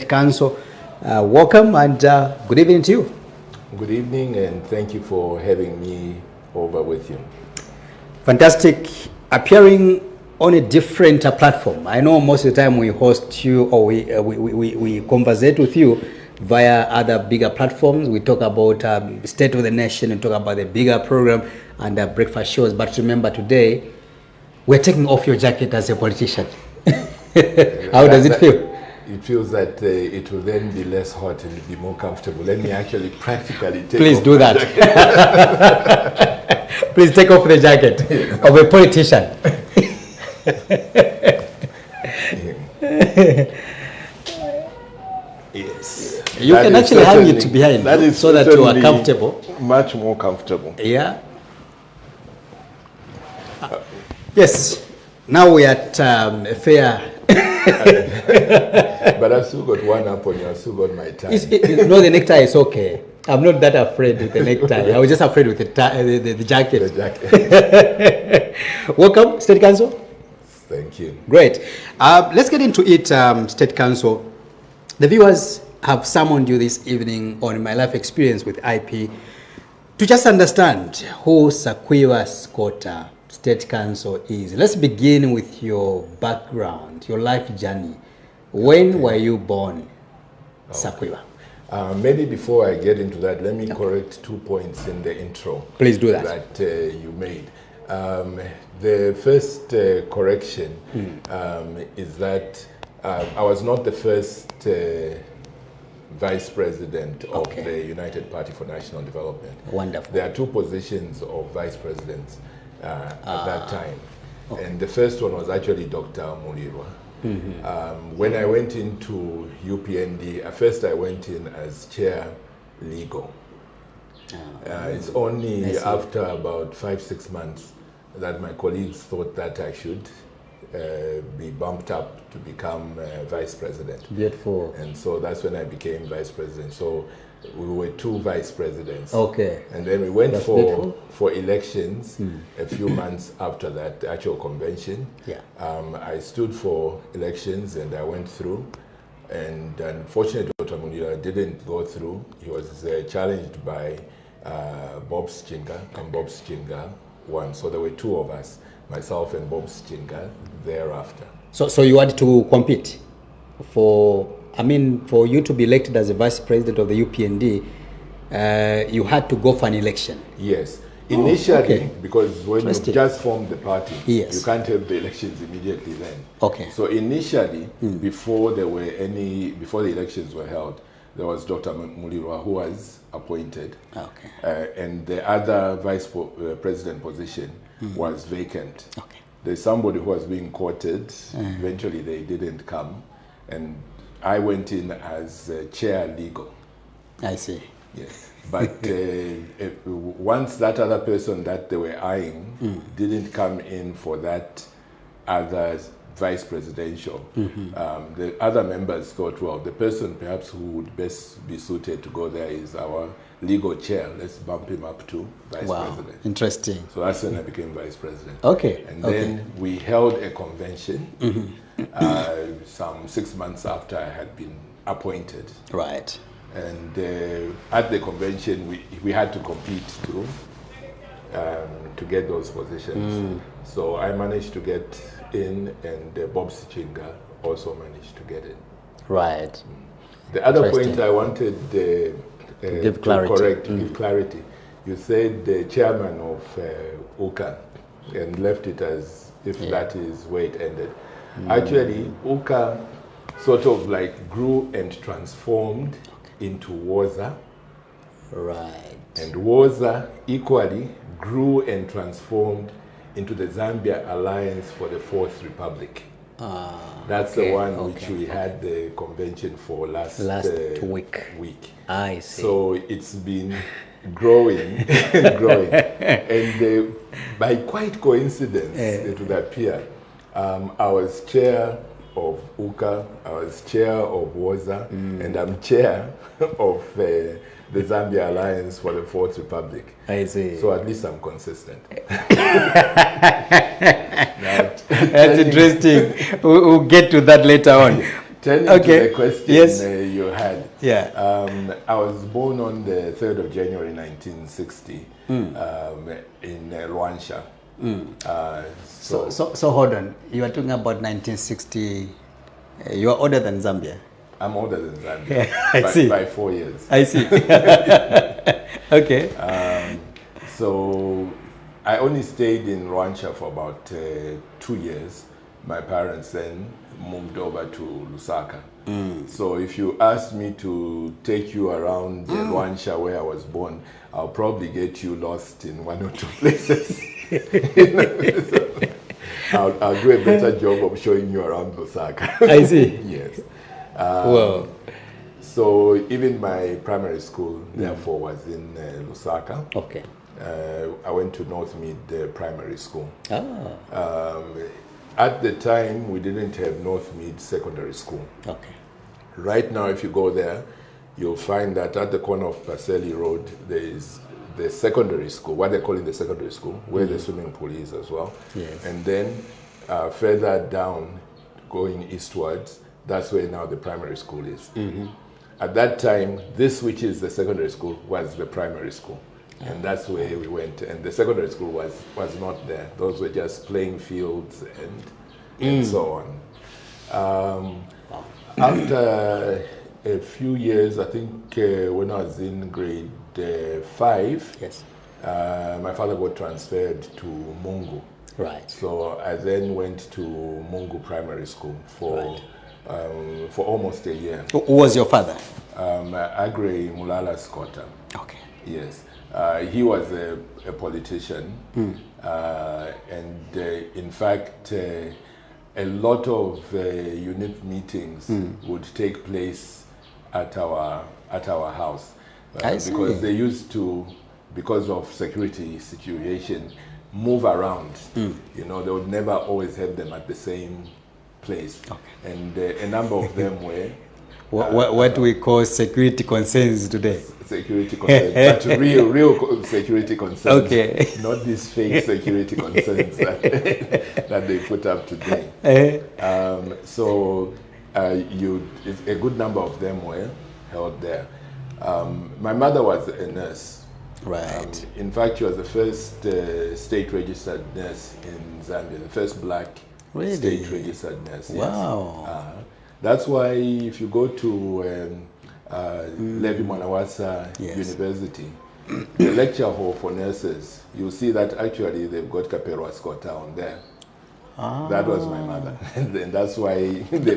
State Council. Welcome and good evening to you. Good evening, and thank you for having me over with you. Fantastic. Appearing on a different platform. I know most of the time we host you or we conversate with you via other bigger platforms. We talk about State of the Nation and talk about the bigger program and breakfast shows. But remember, today we're taking off your jacket as a politician. How does it feel? It feels that it will then be less hot and be more comfortable. Let me actually practically take Please off do that. Please take off the jacket of a politician. Yes. You can actually hang it behind that is so that you are comfortable. Much more comfortable. Yeah. Yes. Now we are at a fair. But I've still got one up on you. I've still got my tie. No, the necktie is okay. I'm not that afraid with the necktie. I was just afraid with the jacket. The jacket. Welcome, State Council. Thank you. Great. Let's get into it, State Council. The viewers have summoned you this evening on my life experience with IP to just understand who Sakwiba Sikota State Council is. Let's begin with your background, your life journey. When were you born, Sakwiba? Maybe before I get into that, let me correct 2 points in the intro. Please do that. That you made. The first correction is that I was not the first vice president of the United Party for National Development. Wonderful. There are two positions of vice presidents at that time. And the first one was actually Dr. Mulirwa. When I went into UPND, at first I went in as chair legal. It's only after about 5-6 months that my colleagues thought that I should be bumped up to become vice president. Beautiful. And so that's when I became vice president. So we were two vice presidents. Okay. And then we went for elections a few months after that, the actual convention. Yeah. I stood for elections and I went through. And unfortunately, Dr. Munira didn't go through. He was challenged by Bob Schinga, and Bob Schinga won. So there were two of us, myself and Bob Schinga, thereafter. So you had to compete for you to be elected as a vice president of the UPND, you had to go for an election. Yes. Initially, because when you just formed the party, you can't have the elections immediately then. Okay. So initially, before the elections were held, there was Dr. Mulirwa who was appointed. Okay. And the other vice president position was vacant. Okay. There's somebody who was being courted. Eventually, they didn't come. And I went in as chair legal. I see. Yes. But once that other person that they were eyeing didn't come in for that other vice presidential, the other members thought, well, the person perhaps who would best be suited to go there is our legal chair. Let's bump him up to vice president. Interesting. So that's when I became vice president. Okay. And then we held a convention some 6 months after I had been appointed. Right. And at the convention, we had to compete to get those positions. So I managed to get in, and Bob Schinga also managed to get in. Right. The other point I wanted to give clarity. Give clarity. You said the chairman of UCA and left it as if that is where it ended. Actually, UCA sort of like grew and transformed into WOZA. Right. And WOZA equally grew and transformed into the Zambia Alliance for the Fourth Republic. That's the one which we had the convention for last week. I see. So it's been growing and growing. And by quite coincidence, it would appear, I was chair of UCA, I was chair of WOZA, and I'm chair of the Zambia Alliance for the Fourth Republic. I see. So at least I'm consistent. That's interesting. We'll get to that later on. turning Okay. to the question Yes. you had. Yeah. I was born on the 3rd of January 1960 in Luansha. So hold on. You are talking about 1960. You are older than Zambia. I'm older than Zambia I see. by 4 years. I see. Okay. So I only stayed in Rwanda for about 2 years. My parents then moved over to Lusaka. So if you ask me to take you around Rwanda where I was born, I'll probably get you lost in one or two places. I'll do a better job of showing you around Lusaka. I see. Yes. Well. So even my primary school, therefore, was in Lusaka. Okay. I went to North Mid Primary School. Ah. At the time, we didn't have North Mid Secondary School. Okay. Right now, if you go there, you'll find that at the corner of Paseli Road, there is the secondary school, what they're calling the secondary school, where the swimming pool is as well. Yes. And then further down, going eastwards, that's where now the primary school is. At that time, this, which is the secondary school, was the primary school. And that's where we went. And the secondary school was not there. Those were just playing fields and so on. After a few years, I think when I was in grade 5, Yes. My father got transferred to Mungu. Right. So I then went to Mungu Primary School for almost a year. Who was your father? Agre Mulala Sikota. Okay. Yes. He was a politician. And in fact, a lot of unit meetings would take place at our house. I see. Because they used to, because of security situation, move around. You know, they would never always have them at the same place. Okay. And a number of them were what we call security concerns today. security concerns, but real security concerns. Okay. Not these fake security concerns that they put up today. So a good number of them were held there. My mother was a nurse. Right. In fact, she was the first state registered nurse in Zambia, the first black Really? state registered nurse. Yes. Wow. That's why if you go to Levi Mwanawasa Yes. University, the lecture hall for nurses, you'll see that actually they've got Kaperwa Sikota on there. That was my mother. And that's why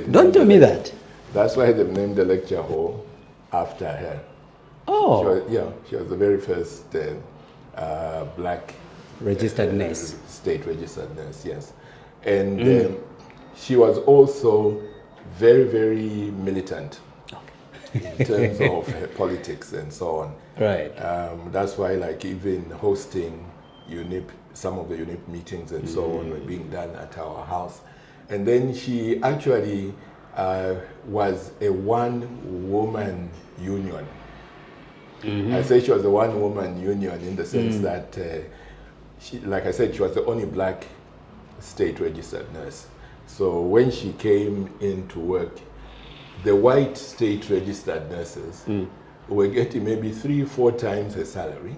Don't tell me that. That's why they've named the lecture hall after her. Oh. She was the very first black Registered nurse. state registered nurse, yes. And she was also very, very militant in terms of politics and so on. Right. That's why, like, even hosting some of the UNIP meetings and so on were being done at our house. And then she actually was a one-woman union. I say she was a one-woman union in the sense that, like I said, she was the only black state registered nurse. So when she came into work, the white state registered nurses were getting maybe 3-4 times her salary,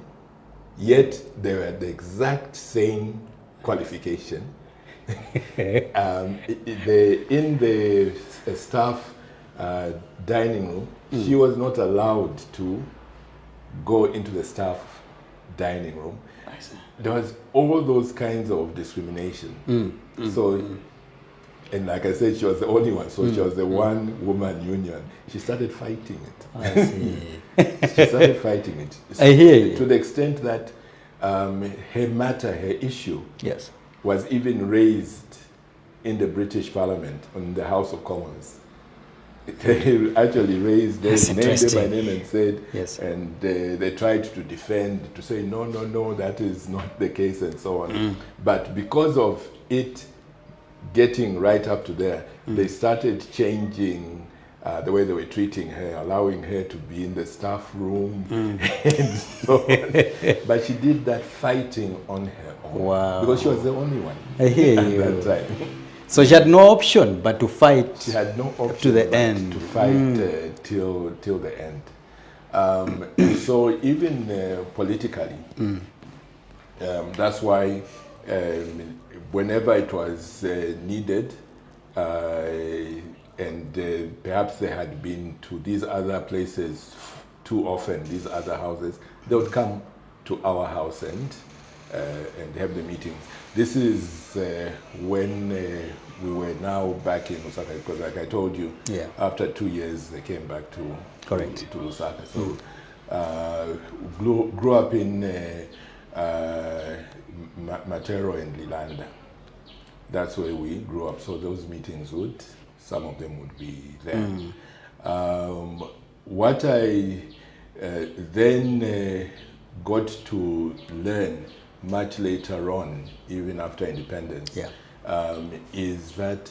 yet they were the exact same qualification. In the staff dining room, she was not allowed to go into the staff dining room. There was all those kinds of discrimination. And like I said, she was the only one, so she was the one-woman union. She started fighting it. I see. She started fighting it. I hear you. To the extent that her issue, Yes. was even raised in the British Parliament, in the House of Commons. They actually raised them, That's named them by interesting. name and said, Yes. and they tried to defend, to say, no, that is not the case and so on. But because of it getting right up to there, they started changing the way they were treating her, allowing her to be in the staff room and so on. But she did that fighting on her own. Wow. Because she was the only one I hear at you. that time. So she had no option but to fight. She had no option to the but end. to fight till the end. So even politically, that's why whenever it was needed, and perhaps they had been to these other places too often, these other houses, they would come to our house and have the meetings. This is when we were now back in Lusaka, because like I told you, after 2 years they came back to Lusaka. So grew up in Matero and Lilanda. That's where we grew up. So those meetings some of them would be there. What I then got to learn much later on, even after independence, is that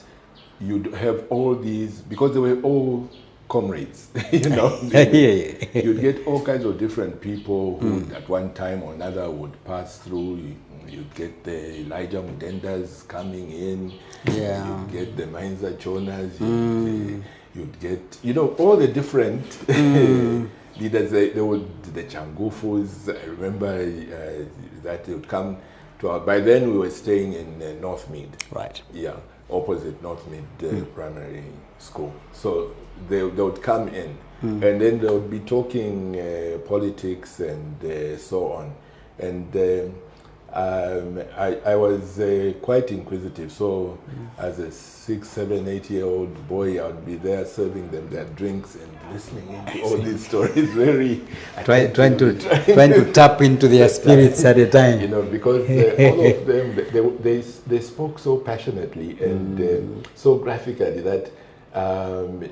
you'd have all these, because they were all comrades, you know. You'd get all kinds of different people who at one time or another would pass through. You'd get the Elijah Mudendas coming in, you'd get the Mainza Chonas, you'd get, you know, all the different leaders. They would, the Changufus, I remember that they would come to our, by then we were staying in North Mid. Right. Yeah, opposite North Mid Primary School. So they would come in, and then they would be talking politics and so on. And I was quite inquisitive, so as a 6, 7, 8-year-old boy, I would be there serving them their drinks and listening to all these stories. Very trying to tap into their spirits at a time. You know, because all of them they spoke so passionately and so graphically that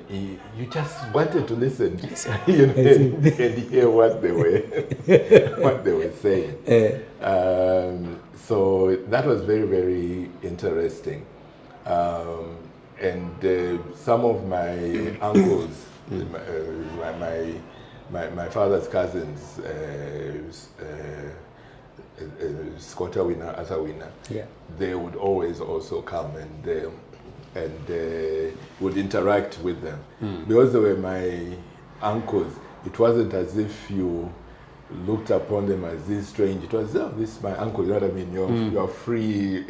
you just wanted to listen, you know, and hear what they were saying. So that was very, very interesting. And some of my uncles, my father's cousins, Sikota winner, Asa winner, they would always also come and would interact with them. Because they were my uncles, it wasn't as if you looked upon them as this strange. It was, oh, this is my uncle, you know what I mean? You're free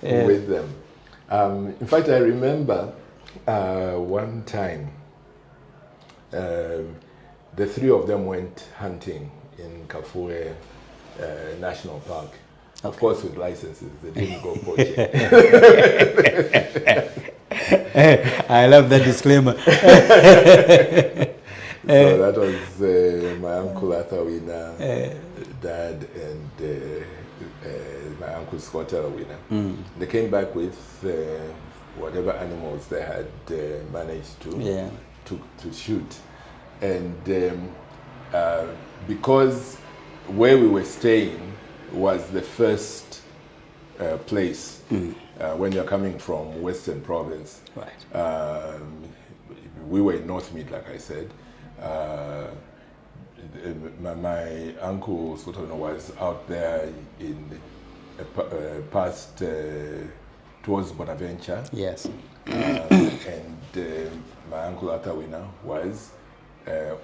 with them. In fact, I remember one time the three of them went hunting in Kafue National Park. Of course, with licenses, they didn't go poaching. I love that disclaimer. So that was my uncle Athawina, dad, and my uncle Scott Athawina. They came back with whatever animals they had managed to shoot, and because where we were staying was the first place when you're coming from Western Province. Right. We were in North Mid, like I said. My uncle Sikota was out there in past towards Bonaventure. Yes. And my uncle Athawina was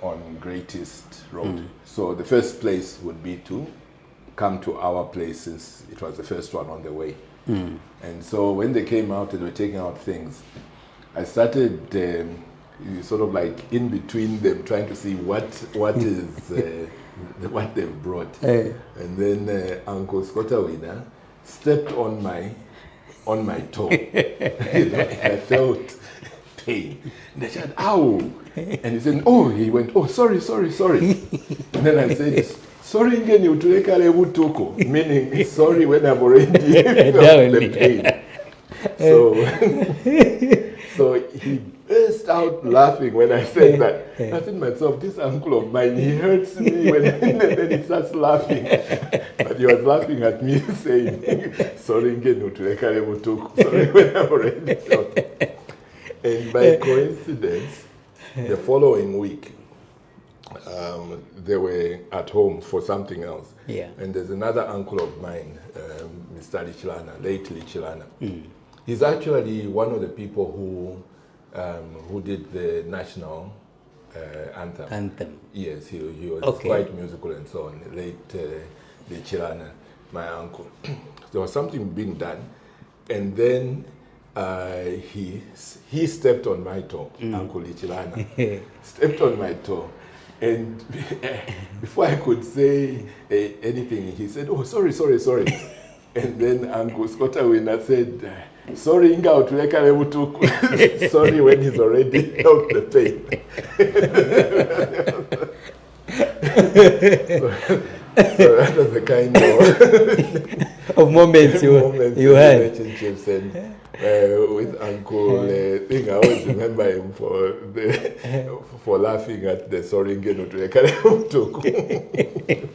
on Great East Road. So the first place would be to come to our place, since it was the first one on the way. And so when they came out and were taking out things, I started sort of like in between them, trying to see what is what they've brought. And then Uncle Sikota Winner stepped on my toe. You know, I felt pain. And I said, "Ow!" And he said, "Oh," he went, "Oh, sorry." And then I said, "Sorry again, you take a toko," meaning sorry when I've already felt the pain. So he burst out laughing when I said that. I said to myself, this uncle of mine, he hurts me when and then he starts laughing. But he was laughing at me saying, "Sorry again, you take a toko." Sorry when I've already felt. And by coincidence, the following week, they were at home for something else. And there's another uncle of mine, Mr. Lichilana, late Lichilana. He's actually one of the people who did the national anthem. Yes, he was quite musical and so on. Late Chilana, my uncle. There was something being done, and then he stepped on my toe. Uncle Chilana stepped on my toe, and before I could say anything, he said, "Oh, sorry." And then Uncle Sikota said, "Sorry, Inga utuleka lebutuku." Sorry when he's already felt the pain. So that was the kind of moments you had. Relationships, and with Uncle thing, I always remember him for laughing at the sorry Inga utuleka lebutuku.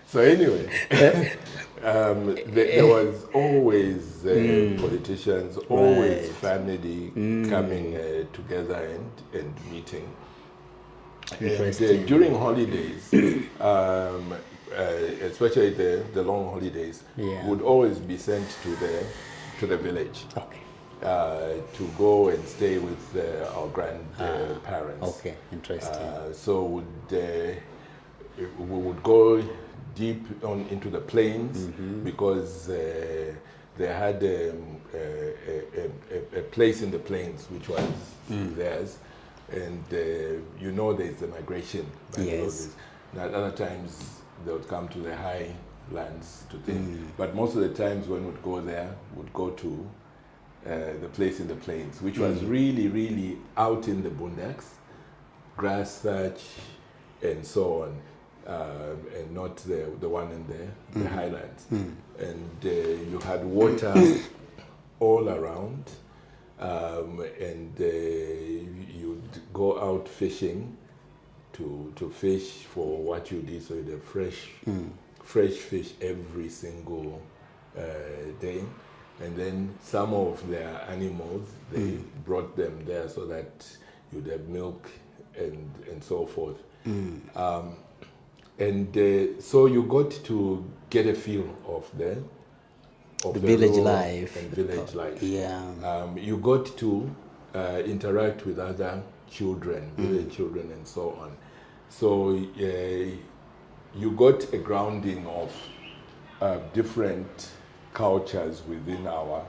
So anyway. There was always politicians, always family coming together and meeting. And during holidays, especially the long holidays, would always be sent to the village to go and stay with our grandparents. Okay, interesting. So we would go deep on into the plains because they had a place in the plains which was theirs, and there's the migration. Yes. Now, at other times they would come to the high lands to think, but most of the times when we'd go there, we'd go to the place in the plains, which was really, really out in the boondocks, grass thatch, and so on. And not the one in the highlands. And you had water all around, and you'd go out fishing to fish for what you did. So you'd have fresh fish every single day. And then some of their animals, they brought them there so that you'd have milk and so forth. And so you got to get a feel of the village life. And village life. Yeah. You got to interact with other children, village children, and so on. So you got a grounding of different cultures within our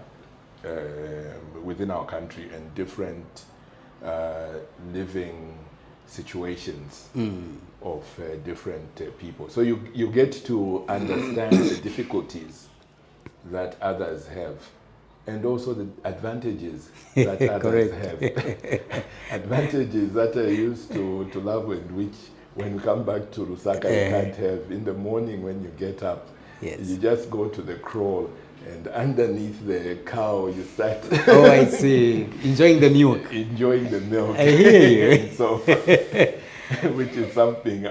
country and different living situations of different people. So you get to understand the difficulties that others have, and also the advantages that others have. Advantages that I used to love, and which when you come back to Lusaka you can't have. In the morning when you get up, you just go to the crawl, and underneath the cow you start. Oh, I see. Enjoying the milk. Enjoying the milk. I hear you. So, which is something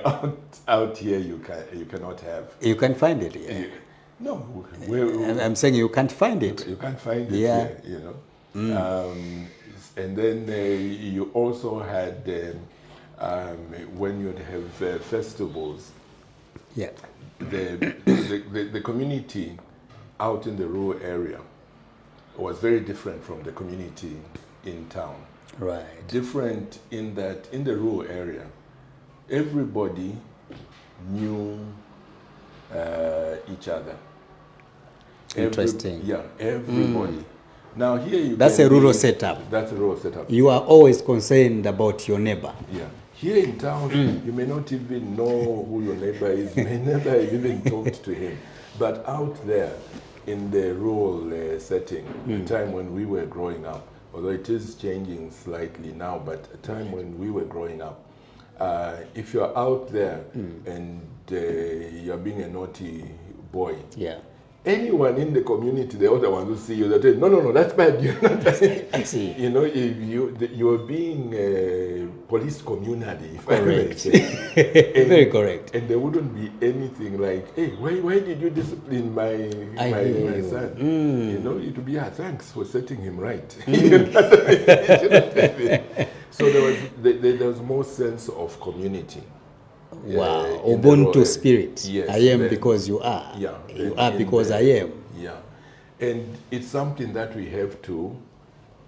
out here you cannot have. You can't find it here. No, I'm saying you can't find it. You can't find it here, you know. And then you also had when you'd have festivals. Yeah. The community out in the rural area was very different from the community in town. Right. Different in that in the rural area, everybody knew each other. Interesting. Everybody. Now here that's a rural setup. That's a rural setup. You are always concerned about your neighbor. Yeah. Here in town, you may not even know who your neighbor is. You may never even talked to him. But out there, in the rural setting, the time when we were growing up, although it is changing slightly now, but a time when we were growing up, if you're out there and you're being a naughty boy, anyone in the community, the other ones who see you, they say, no, that's bad. You're not. I see. You know, if you're being policed communally. Correct. Very correct. And there wouldn't be anything like, hey, why did you discipline my son? You know, it would be, thanks for setting him right. So there was more sense of community. Wow, Ubuntu spirit. Yes, I am because you are. Yeah. You are because I am. Yeah. And it's something that we have to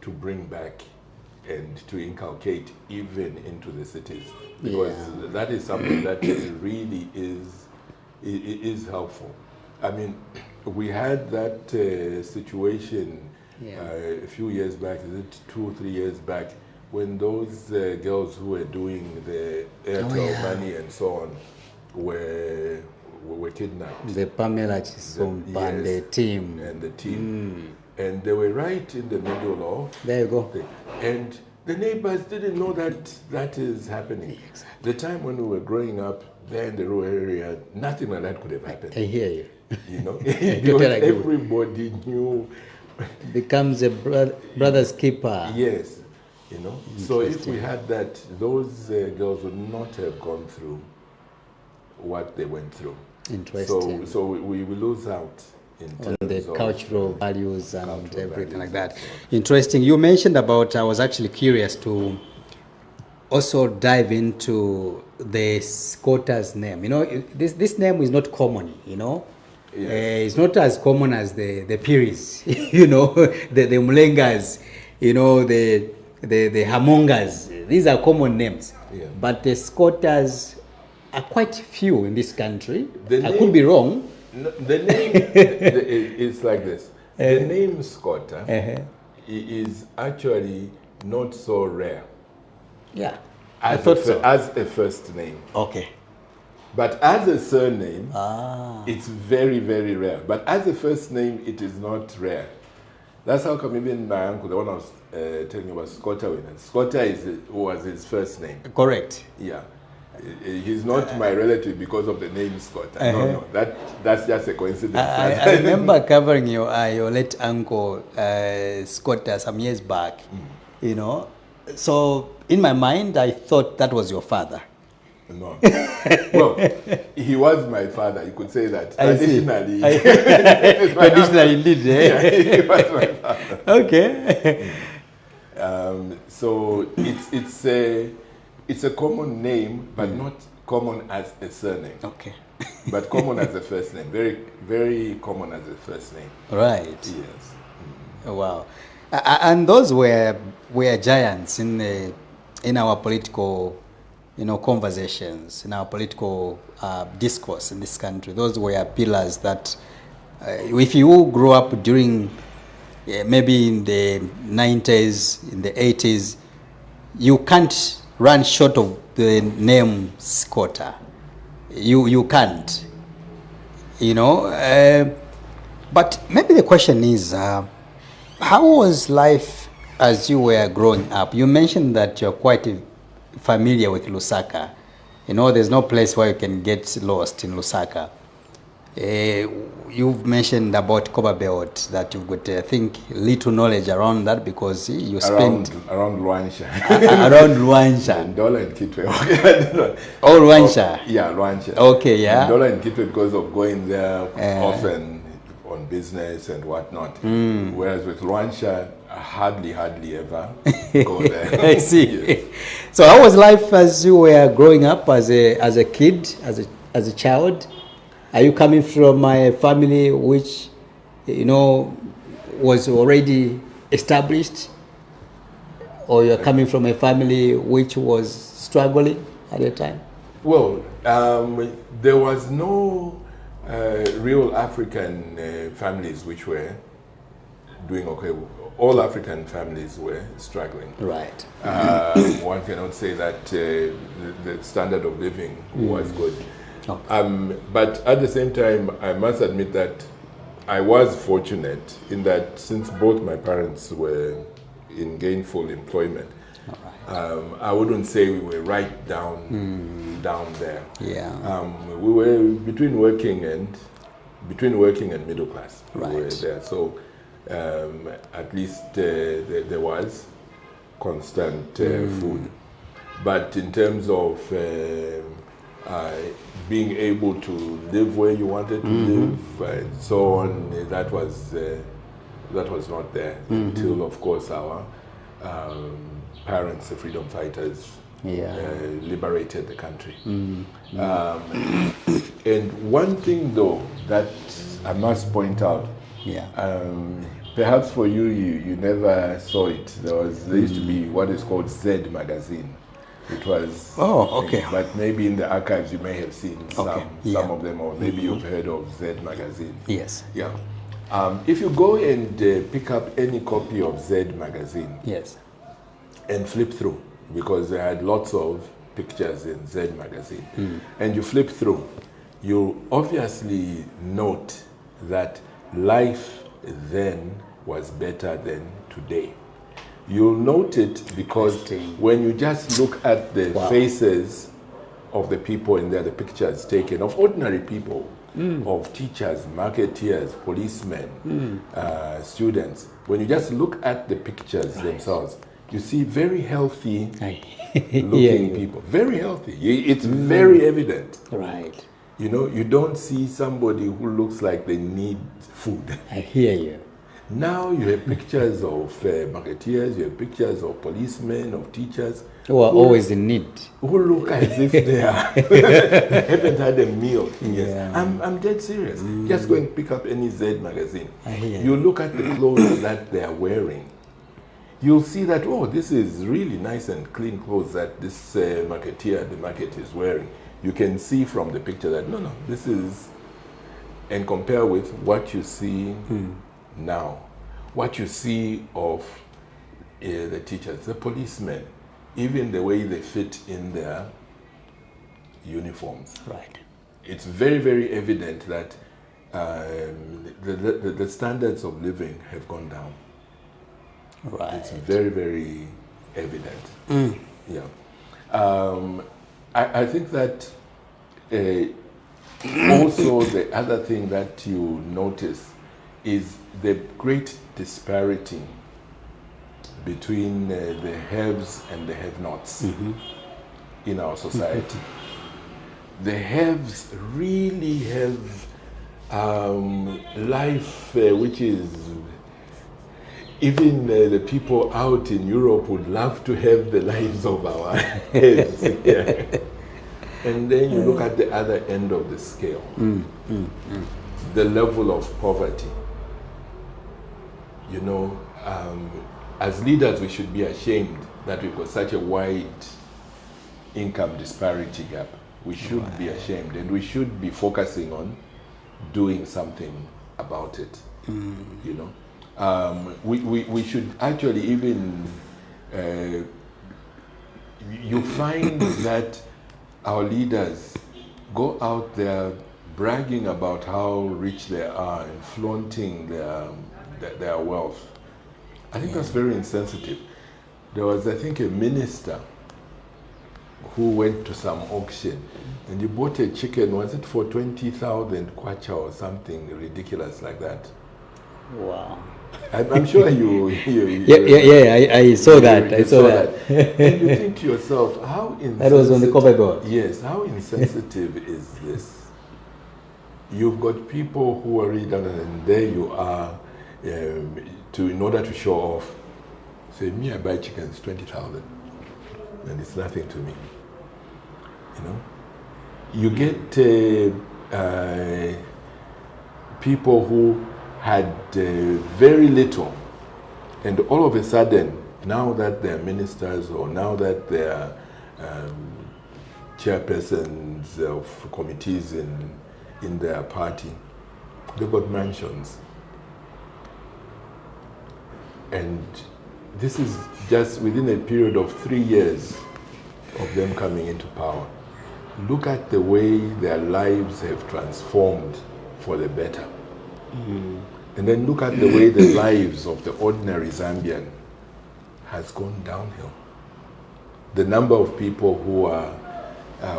bring back and to inculcate even into the cities, because that is something that really is helpful. I mean, we had that situation a few years back, is it 2 or 3 years back, when those girls who were doing the Airtel money and so on were kidnapped. The Pamela Chisomba and the team. And the team. And they were right in the middle of... There you go. And the neighbors didn't know that is happening. Exactly. The time when we were growing up there in the rural area, nothing like that could have happened. I hear you. You know, because everybody knew. Becomes a brother's keeper. Yes, you know. So if we had that, those girls would not have gone through what they went through. Interesting. So we lose out in terms on the of cultural values and cultural everything values like that. and so on. Interesting. You mentioned about, I was actually curious to also dive into the Sikota's name. You know, this name is not common, you know. It's not as common as the Piris, you know, the Mlengas, you know, the Hamongas. These are common names. Yeah. But the Sikotas are quite few in this country. I could be wrong. No, the name it's like this. The name Sikota is actually not so rare. Yeah. As a first name. Okay. But as a surname, it's very, very rare. But as a first name, it is not rare. That's how come even my uncle, the one I was telling you about, Sikota was his first name. Correct. Yeah. He's not my relative because of the name Sikota. No, that's just a coincidence. I remember covering your late uncle Sikota some years back, you know. So in my mind, I thought that was your father. No. Well, he was my father. You could say that. Traditionally. Traditionally, indeed. Yeah, he was my father. Okay. So it's a common name, but not common as a surname. Okay. But common as a first name. Very, very common as a first name. Right. Yes. Wow. And those were giants in our political, you know, conversations, in our political discourse in this country. Those were pillars that, if you grew up during maybe in the 90s, in the 80s, you can't run short of the name Sikota. You can't, you know. But maybe the question is, how was life as you were growing up? You mentioned that you're quite familiar with Lusaka. You know, there's no place where you can get lost in Lusaka. You've mentioned about Koba Belt, that you've got, I think, little knowledge around that because you spent... Around Luansha. Around Luansha. Ndola and Kitwe. Oh, Luansha. Yeah, Luansha. Okay, yeah. Ndola and Kitwe because of going there often on business and whatnot. Whereas with Luansha, I hardly ever go there. I see. Yes. So how was life as you were growing up as a kid, as a child? Are you coming from a family which, you know, was already established? Or you're coming from a family which was struggling at the time? Well, there was no real African families which were doing okay. All African families were struggling. Right. One cannot say that the standard of living was good. Okay. But at the same time, I must admit that I was fortunate in that since both my parents were in gainful employment, I wouldn't say we were right down there. Yeah. We were between working and middle class. Right. We were there. So at least there was constant food. But in terms of being able to live where you wanted to live and so on, that was not there until, of course, our parents, the freedom fighters, liberated the country. And one thing, though, that I must point out Yeah. Perhaps for you, you never saw it. There used to be what is called Z magazine. It was. Oh, okay. But maybe in the archives you may have seen Okay, some of them, or maybe you've heard of Z magazine. Yes. Yeah. If you go and pick up any copy of Z magazine, Yes. and flip through, because they had lots of pictures in Z magazine, and you flip through, you obviously note that life then was better than today. You'll note it because when you just look at the faces of the people in there, the pictures taken of ordinary people, of teachers, marketeers, policemen, students, when you just look at the pictures themselves, you see very healthy looking people. Very healthy. It's very evident. Right. You know, you don't see somebody who looks like they need food. I hear you. Now you have pictures of marketeers, you have pictures of policemen, of teachers. Who are always in need. Who look as if they haven't had a meal in years. Yeah. I'm dead serious. Just go and pick up any Z magazine. I hear You look at the clothes that they are wearing. You'll see that, oh, this is really nice and clean clothes that this marketeer at the market is wearing. You can see from the picture that, no, this is, and compare with what you see now. What you see of the teachers, the policemen, even the way they fit in their uniforms. Right. It's very, very evident that the standards of living have gone down. Right. It's very, very evident. Yeah. I think that also the other thing that you notice is the great disparity between the haves and the have-nots in our society. The haves really have life which is, even the people out in Europe would love to have the lives of our haves. Yeah. And then you look at the other end of the scale, the level of poverty. You know, as leaders, we should be ashamed that we've got such a wide income disparity gap. We should be ashamed, and we should be focusing on doing something about it. You know, we should actually even you find that our leaders go out there bragging about how rich they are and flaunting their wealth. I think that's very insensitive. There was, I think, a minister who went to some auction and he bought a chicken, was it for 20,000 kwacha or something ridiculous like that? Wow. I'm sure you I saw that. I saw that. And you think to yourself, how insensitive. That was on the cover board. Yes, how insensitive is this? You've got people who are really down, and there you are, in order to show off, say, me, I buy chickens 20,000, and it's nothing to me. You know, you get people who had very little, and all of a sudden, now that they're ministers or now that they're chairpersons of committees in their party, they've got mansions. And this is just within a period of 3 years of them coming into power. Look at the way their lives have transformed for the better. And then look at the way the lives of the ordinary Zambian has gone downhill. The number of people who are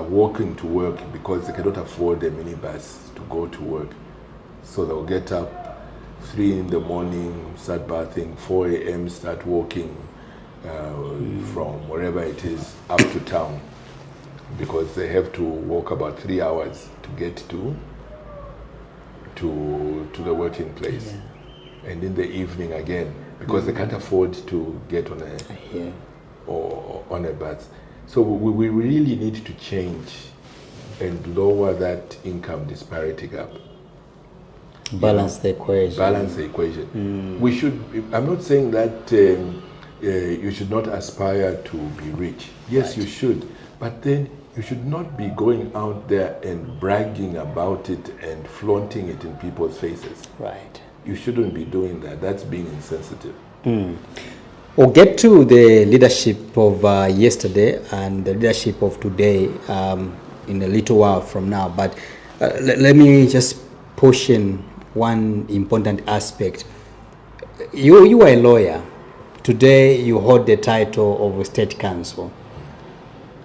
walking to work because they cannot afford a minibus to go to work. So they'll get up 3 in the morning, start bathing, 4 a.m. start walking from wherever it is up to town, because they have to walk about 3 hours to get to the working place. Yeah. And in the evening again, because they can't afford to get on a bus. So we really need to change and lower that income disparity gap. Balance the equation. Balance the equation. We should. I'm not saying that you should not aspire to be rich. Yes, you should. But then you should not be going out there and bragging about it and flaunting it in people's faces. Right. You shouldn't be doing that. That's being insensitive. We'll get to the leadership of yesterday and the leadership of today in a little while from now. But let me just push in one important aspect. You are a lawyer. Today you hold the title of a state counsel.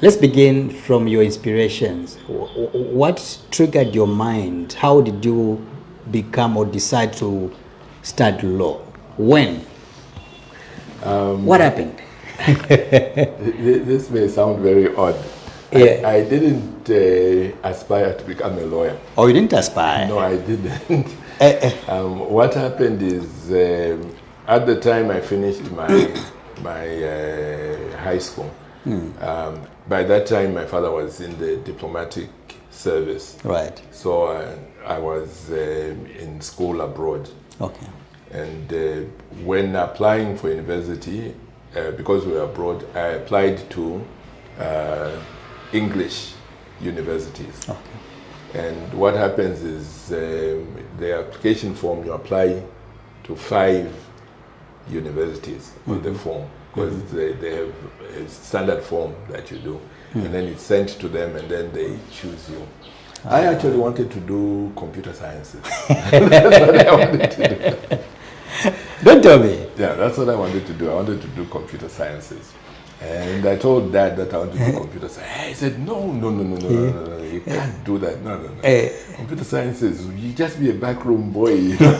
Let's begin from your inspirations. What triggered your mind? How did you become or decide to study law? When? What happened? This may sound very odd. Yeah. I didn't aspire to become a lawyer. Oh, you didn't aspire? No, I didn't. What happened is, at the time I finished my high school, by that time my father was in the diplomatic service. Right. So I was in school abroad. Okay. And when applying for university, because we were abroad, I applied to English universities. Okay. And what happens is the application form, you apply to 5 universities on the form, because they have a standard form that you do. And then it's sent to them and then they choose you. I actually wanted to do computer sciences. That's what I wanted to do. Don't tell me. Yeah, that's what I wanted to do. I wanted to do computer sciences. And I told Dad that I wanted to do computer science. He said, no, you can't do that. No. Computer sciences, you just be a backroom boy. You know?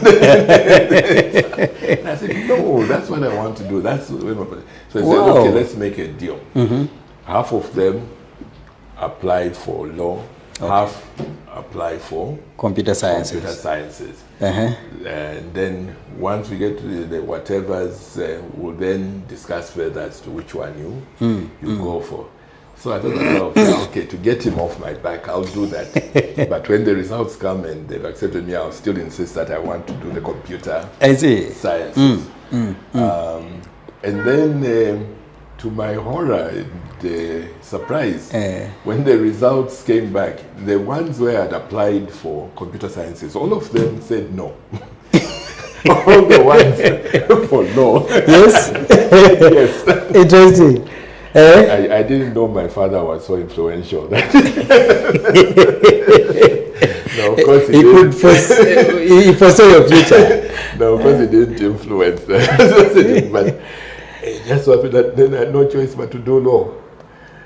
And I said, no, that's what I want to do. So he said, okay, let's make a deal. Half of them apply for law, half apply for computer sciences. And then once we get to the whatevers, we'll then discuss further as to which one you go for. So I thought to myself, okay, to get him off my back, I'll do that. But when the results come and they've accepted me, I'll still insist that I want to do the computer sciences. And then, to my horror and surprise, when the results came back, the ones where I'd applied for computer sciences, all of them said no. All the ones for no. Yes? Yes. Interesting. I didn't know my father was so influential. No, of course he didn't. He foresaw your future. No, of course he didn't influence that. But it just happened that then I had no choice but to do law.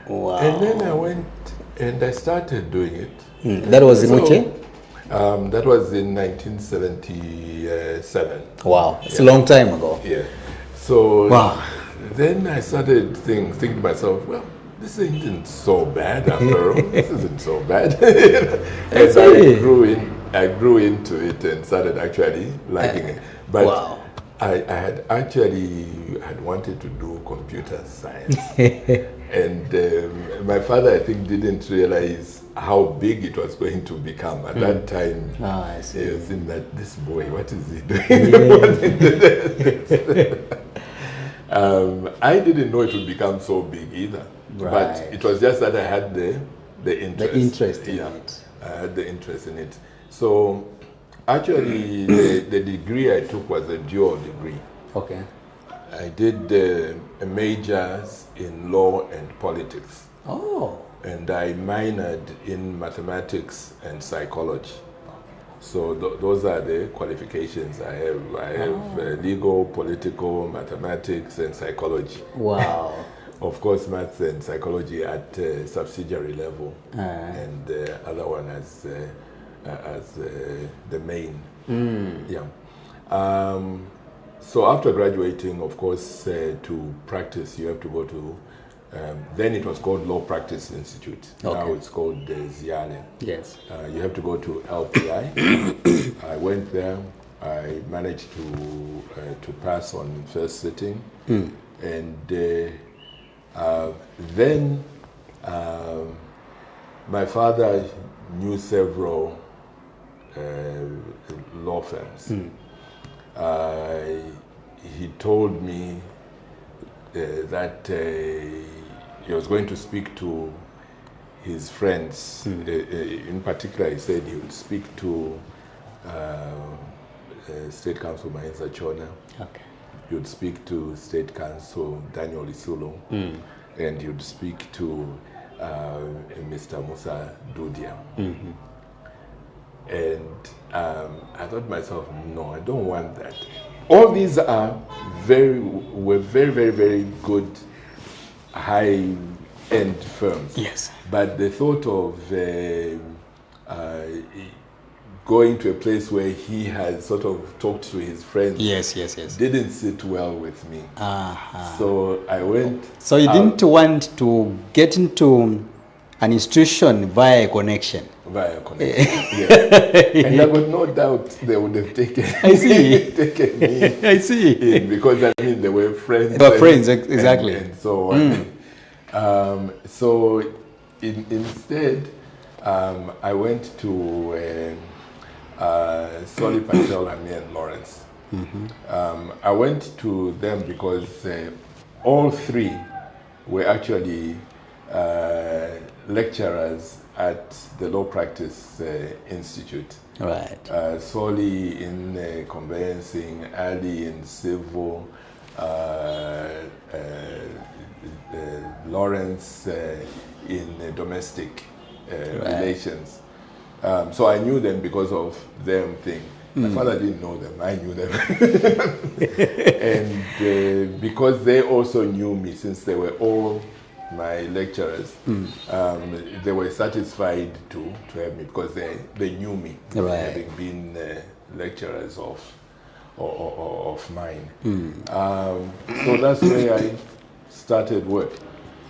Wow. And then I went and I started doing it. That was in which year? That was in 1977. Wow, it's a long time ago. Yeah. So wow. Then I started thinking to myself, well, this isn't so bad after all. This isn't so bad. As I grew into it and started actually liking it. But wow. I had wanted to do computer science. And my father, I think, didn't realize how big it was going to become. At that time, I see. he was in that, this boy, what is he doing? I didn't know it would become so big either. Right. But it was just that I had the interest. The interest in it. I had the interest in it. So actually, the degree I took was a dual degree. Okay. I did a majors in law and politics. Oh. And I minored in mathematics and psychology. So those are the qualifications I have. I have legal, political, mathematics, and psychology. Wow. Of course, maths and psychology at subsidiary level, and the other one as the main. Yeah. So after graduating, of course, to practice, you have to go to. Then it was called Law Practice Institute. Okay. Now it's called Ziale. Yes. You have to go to LPI. I went there. I managed to pass on first sitting, and then my father knew several law firms. He told me that he was going to speak to his friends. In particular, he said he would speak to State Council Mahenza Chona. Okay. He would speak to State Council Daniel Isulo, and he would speak to Mr. Musa Dudia. And I thought to myself, no, I don't want that. All these were very, very, very good, high-end firms. Yes. But the thought of going to a place where he had sort of talked to his friends Yes. didn't sit well with me. So I went. So you didn't want to get into an institution via a connection? Via connection, yes. And I got no doubt they would have taken, taken me I see. in, because I mean they were friends. They were friends, exactly. And so on. So instead, I went to Soli Patel and Lawrence. I went to them because all three were actually lecturers at the Law Practice Institute. Right. Soli in conveyancing, Ali in civil, Lawrence in domestic relations. So I knew them because of them thing. My father didn't know them, I knew them. And because they also knew me, since they were all my lecturers, they were satisfied to have me because they knew me, having been lecturers of mine. So that's where I started work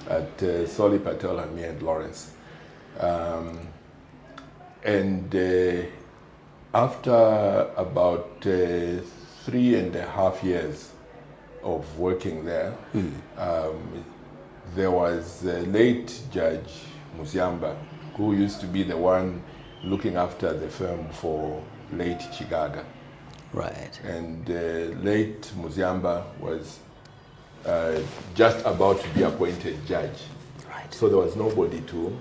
at Soli Patel and Lawrence. And after about 3.5 years of working there, there was a late Judge Muziamba, who used to be the one looking after the firm for late Chigaga. Right. And late Muziamba was just about to be appointed judge. Right. So there was nobody to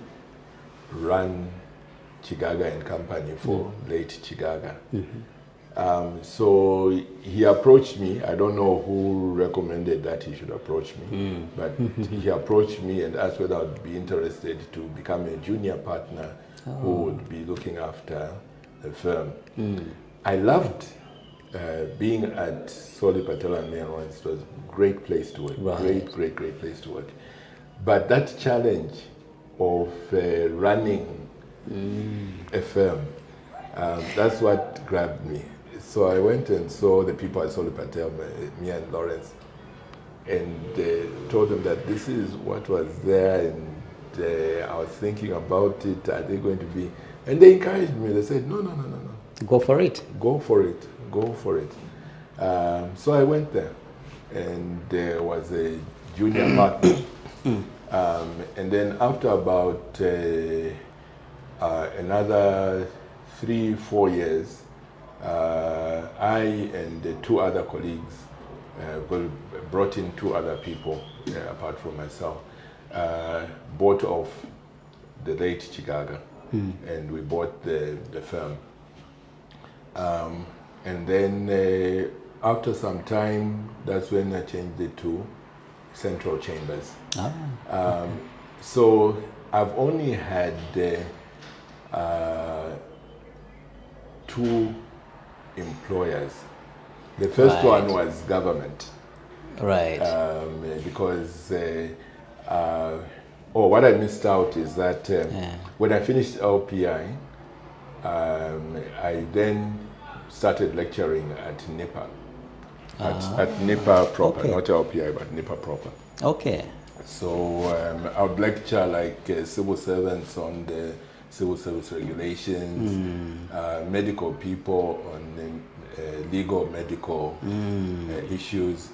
run Chigaga and Company for late Chigaga. So he approached me. I don't know who recommended that he should approach me, but he approached me and asked whether I would be interested to become a junior partner who would be looking after the firm. I loved being at Soli Patel and Lawrence. It was a great place to work, great place to work. But that challenge of running a firm, that's what grabbed me. So I went and saw the people at Soli Patel, me and Lawrence, and told them that this is what was there, and I was thinking about it. Are they going to be? And they encouraged me. They said, no. Go for it. Go for it. So I went there, and there was a junior partner. And then after about another 3-4 years, I and 2 other colleagues brought in 2 other people, apart from myself, bought off the late Chigaga, and we bought the firm. And then after some time, that's when I changed it to Central Chambers. So I've only had 2 employers. The first one was government. Right. Because what I missed out is that when I finished LPI, I then started lecturing at NIPA. At NIPA proper, not LPI, but NIPA proper. Okay. So I would lecture like civil servants on the civil service regulations, medical people on legal medical issues,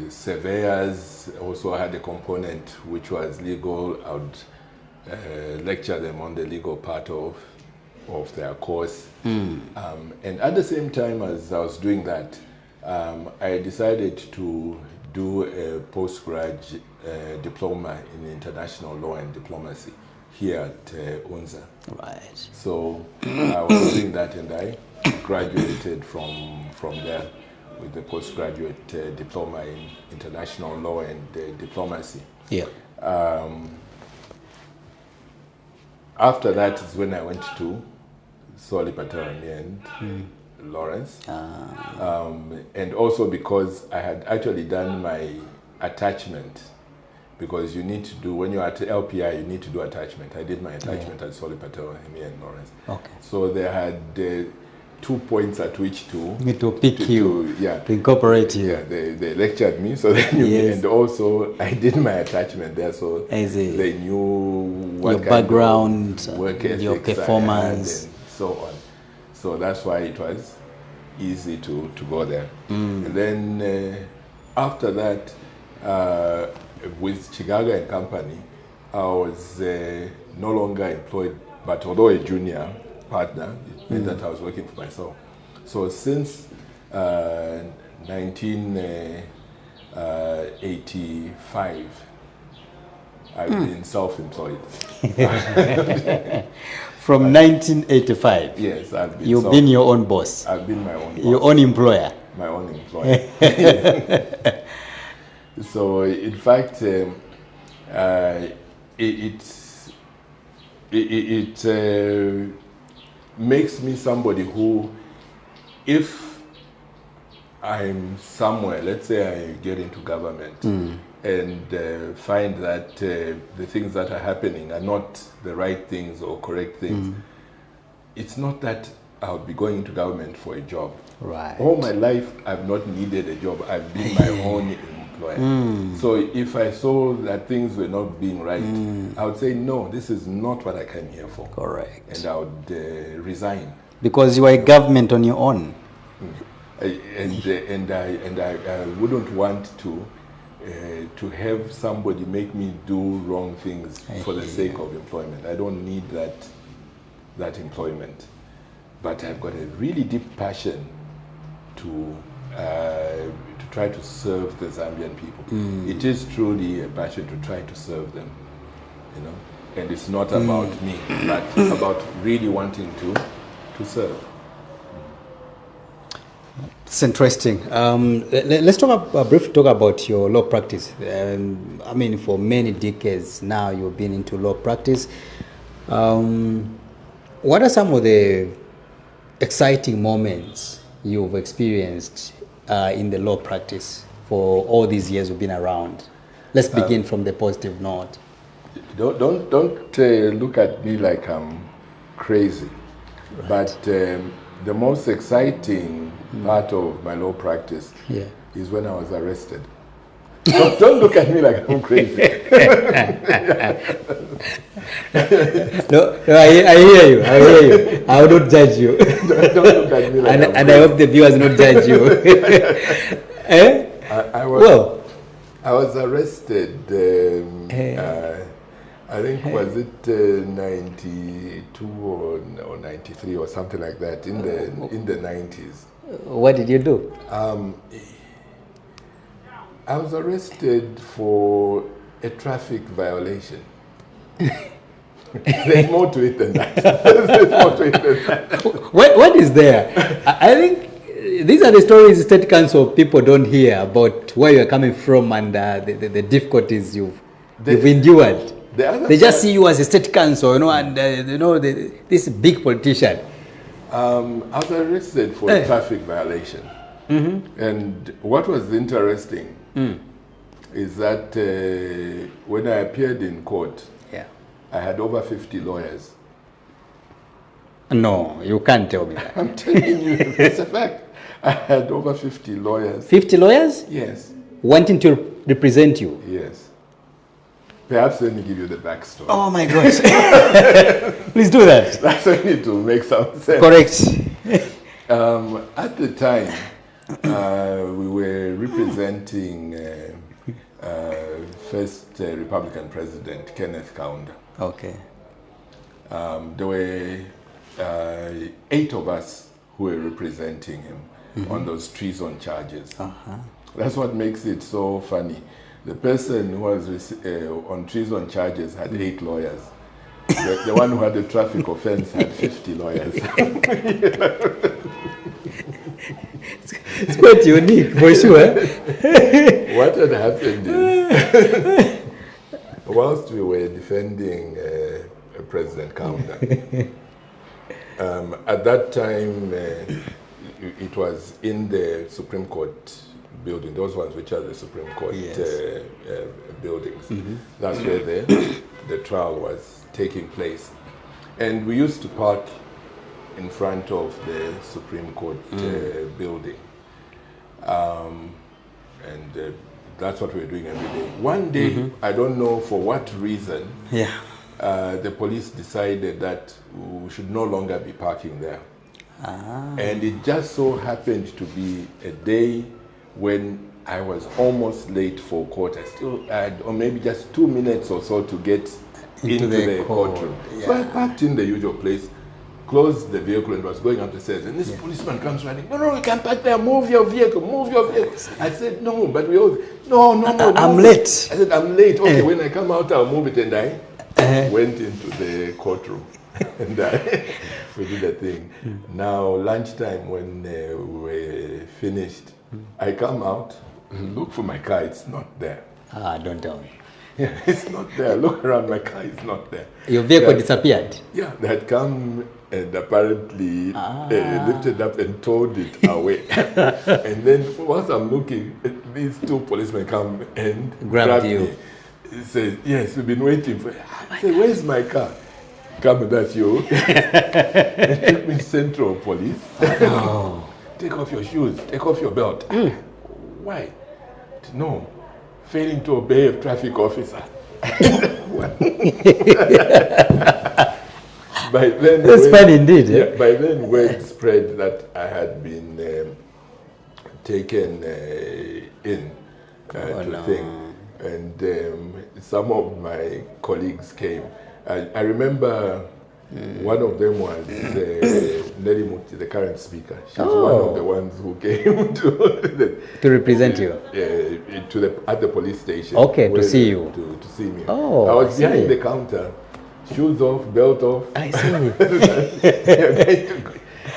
surveyors also had a component which was legal. I would lecture them on the legal part of of their course. And at the same time as I was doing that, I decided to do a postgrad diploma in international law and diplomacy here at UNZA. Right. So I was doing that, and I graduated from there with the postgraduate diploma in international law and diplomacy. Yeah. After that is when I went to Socio-economic and Lawrence. And also because I had actually done my attachment, because you need to do, when you're at LPI, you need to do attachment. I did my attachment at Socio-economic and Lawrence. Okay. So they had 2 points at which to pick you, to incorporate you. Yeah, they lectured me, so they knew me. And also I did my attachment there, so they knew what your background, work ethics your performance, and so on. So that's why it was easy to go there. And then after that, with Chicago and Company, I was no longer employed, but although a junior partner, it meant that I was working for myself. So since 1985, I've been self-employed. From 1985? Yes, I've been. You've been your own boss? I've been my own boss. Your own employer? My own employer. So, in fact, it makes me somebody who, if I'm somewhere, let's say I get into government and find that the things that are happening are not the right things or correct things, it's not that I'll be going into government for a job. Right. All my life, I've not needed a job. I've been my own employer. So if I saw that things were not being right, I would say, no, this is not what I came here for. Correct. And I would resign. Because you are a government on your own. And I wouldn't want to have somebody make me do wrong things for the sake of employment. I don't need that employment. But I've got a really deep passion to try to serve the Zambian people. It is truly a passion to try to serve them, you know. And it's not about me, but about really wanting to serve. It's interesting. Let's briefly talk about your law practice. I mean, for many decades now, you've been into law practice. What are some of the exciting moments you've experienced in the law practice for all these years you've been around? Let's begin from the positive note. Don't look at me like I'm crazy, right. But the most exciting part of my law practice is when I was arrested. Don't look at me like I'm crazy. No, I hear you. I will not judge you. Don't look at me like I'm crazy. And I hope the viewers not judge you. I was arrested, I think, was it 92 or 93 or something like that, in the 90s. What did you do? I was arrested for a traffic violation. There's more to it than that. What is there? I think these are the stories State Council people don't hear about where you're coming from and the difficulties you've endured. They just see you as a State Council, you know, and this big politician. I was arrested for a traffic violation. And what was interesting is that when I appeared in court, I had over 50 lawyers. No, you can't tell me that. I'm telling you, it's a fact. I had over 50 lawyers. 50 lawyers? Yes. Wanting to represent you? Yes. Perhaps let me give you the backstory. Oh my gosh. Please do that. That's only to make some sense. Correct. At the time, we were representing first Republican President Kenneth Kaunda. Okay. There were 8 of us who were representing him on those treason charges. That's what makes it so funny. The person who was on treason charges had 8 lawyers. The one who had the traffic offense had 50 lawyers. It's quite unique, for sure. What had happened is, whilst we were defending President Kaunda, at that time, it was in the Supreme Court building, those ones which are the Supreme Court buildings. That's where the trial was taking place. And we used to park in front of the Supreme Court building. And that's what we were doing every day. One day, I don't know for what reason, the police decided that we should no longer be parking there. And it just so happened to be a day when I was almost late for court. I still had, or maybe just 2 minutes or so to get into the courtroom. So I parked in the usual place, closed the vehicle, and was going up the stairs. And this policeman comes running. No, you can't park there. Move your vehicle. Move your vehicle. I said, no, but we all. No. I'm late. I said, I'm late. Okay, when I come out, I'll move it. And I went into the courtroom, and we did the thing. Now lunchtime, when we were finished, I come out, look for my car. It's not there. Don't tell me. Yeah, it's not there. Look around, my car is not there. Your vehicle disappeared? Yeah, they had come and apparently lifted up and towed it away. And then whilst I'm looking, these 2 policemen come and grabbed you. Me. He said, yes, we've been waiting for you. I said, where's my car? Come, that's you. They took me Central Police. Take off your shoes, take off your belt. Why? No. Failing to obey a traffic officer. By then, that's funny indeed. By then, word spread that I had been taken in to the thing, and some of my colleagues came. I remember one of them was Nelly Muti, the current speaker. She's one of the ones who came to represent you at the police station. Okay, to see you. To see me. Oh, I was behind the counter, shoes off, belt off. I see.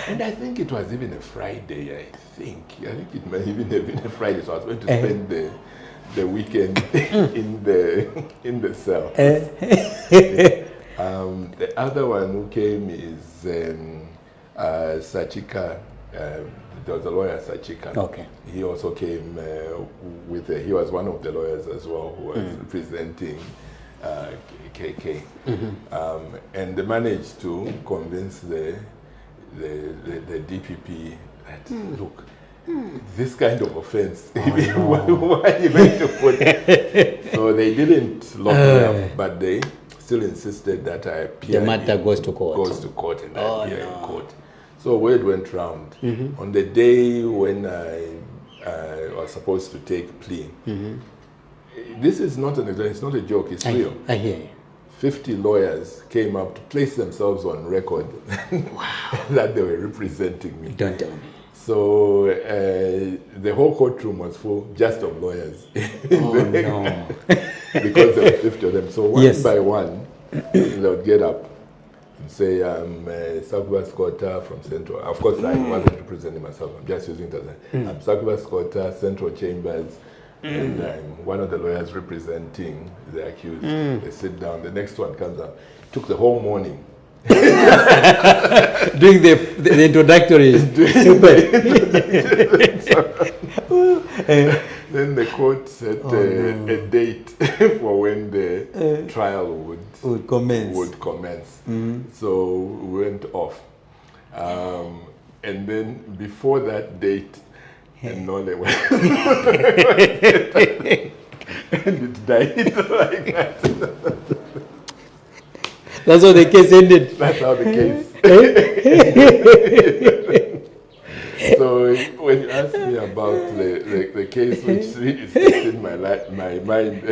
And I think it was even a Friday. I think it might even have been a Friday. So I was going to spend the weekend in the cell. The other one who came is Sachika. There was a lawyer, Sachika. Okay. He also came he was one of the lawyers as well who was representing KK. And they managed to convince the DPP that, look, this kind of offense, why are you going to put it? So they didn't lock me up, but they still insisted that I appear. The matter goes to court. Goes to court, and I appear in court. So word went round. On the day when I was supposed to take plea, this is not it's not a joke, it's real. I hear you. 50 lawyers came up to place themselves on record that they were representing me. Don't tell me. So the whole courtroom was full just of lawyers. Because there were 50 of them. So one by one, they would get up and say, I'm Sakwiba Sikota from Central. Of course, I wasn't representing myself. I'm just using it as I'm Sakwiba Sikota, Central Chambers, and I'm one of the lawyers representing the accused. They sit down. The next one comes up. It took the whole morning. Doing the introductory. Then the court set a date for when the trial would commence. So we went off. And then before that date, and Nole went. And it died like that. That's how the case ended. That's how the case So when you ask me about the case which really sticks in my mind,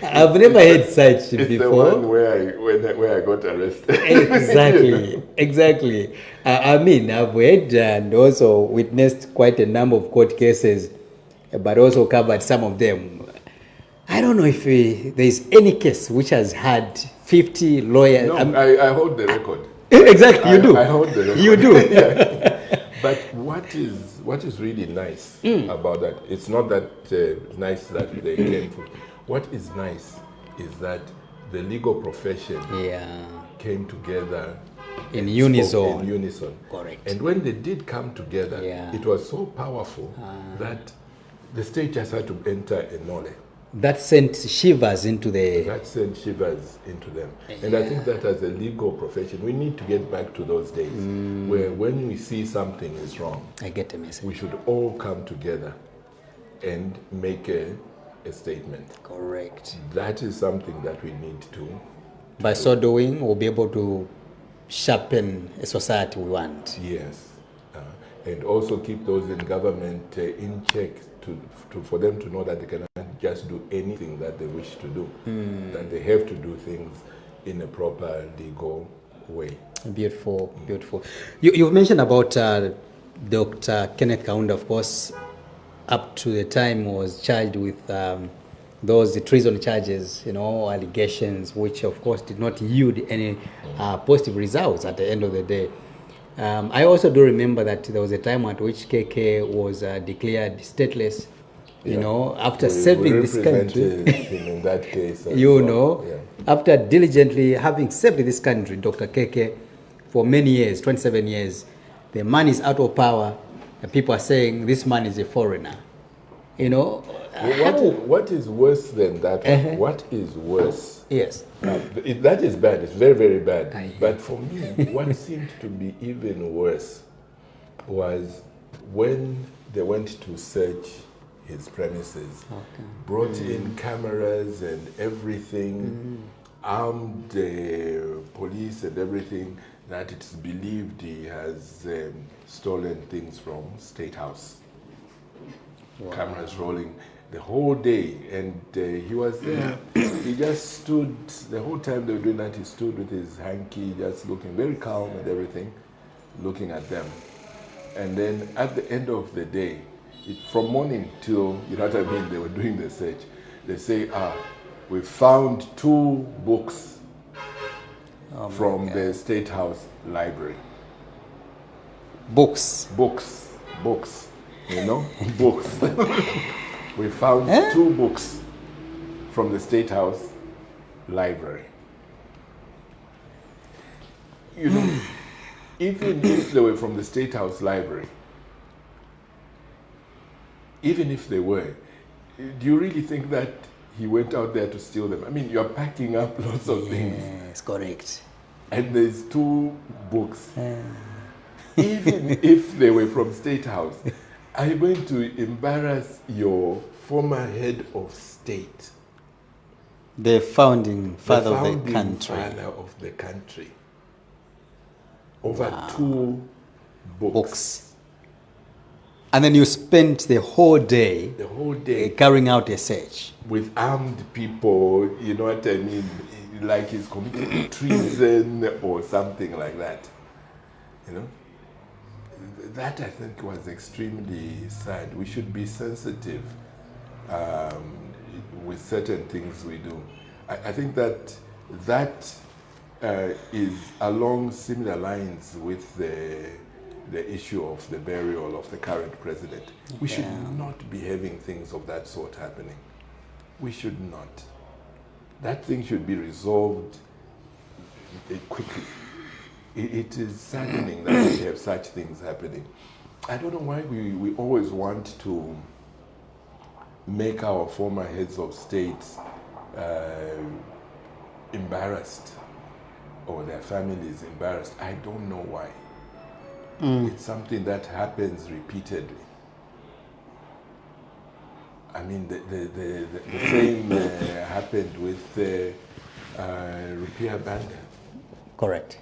I've never heard such it's before. the one where I got arrested. Exactly, exactly. I mean, I've read and also witnessed quite a number of court cases, but also covered some of them. I don't know if there's any case which has had 50 lawyers. No, I hold the record. Exactly, you do. I hold the record. You do. Yeah. But what is really nice about that? It's not that nice that they came for. What is nice is that the legal profession Yeah. came together In and unison. spoke in unison. Correct. And when they did come together, Yeah. it was so powerful that the state just had to enter a nole. That sent shivers into the. That sent shivers into them. And I think that as a legal profession, we need to get back to those days where when we see something is wrong, I get the message. we should all come together and make a statement. Correct. That is something that we need to. By so doing, we'll be able to sharpen a society we want. Yes. And also keep those in government in check for them to know that they cannot just do anything that they wish to do, that they have to do things in a proper legal way. Beautiful, beautiful. You've mentioned about Dr. Kenneth Kaunda, of course, up to the time was charged with those treason charges, allegations, which of course did not yield any positive results at the end of the day. I also do remember that there was a time at which KK was declared stateless, after serving this country. Him in that case. After diligently having served this country, Dr. KK, for many years, 27 years, the man is out of power, and people are saying this man is a foreigner. What is worse than that? What is worse? Yes. That is bad. It's very, very bad. But for me, what seemed to be even worse was when they went to search his premises, brought in cameras and everything, armed police and everything, that it's believed he has stolen things from State House. Wow. Cameras rolling the whole day, and he was there. He just stood the whole time they were doing that. He stood with his hanky, just looking very calm and everything, looking at them. And then at the end of the day, from morning till, they were doing the search. They say, we found 2 books from the State House library. Books. Books. Books. We found 2 books from the State House library. Even if they were from the State House library, even if they were, do you really think that he went out there to steal them? I mean, you're packing up lots of things. Yes, correct. And there's 2 books. Even if they were from State House, are you going to embarrass your former head of state? The founding father of the country. Over 2 books. And then you spent the whole day carrying out a search. With armed people, you know what I mean? Like he's committing treason or something like that. That I think was extremely sad. We should be sensitive with certain things we do. I think that is along similar lines with the issue of the burial of the current president. We should not be having things of that sort happening. We should not. That thing should be resolved quickly. It is saddening that we have such things happening. I don't know why we always want to make our former heads of states embarrassed, or their families embarrassed. I don't know why. It's something that happens repeatedly. I mean, the same happened with Rupiah Banda. Correct.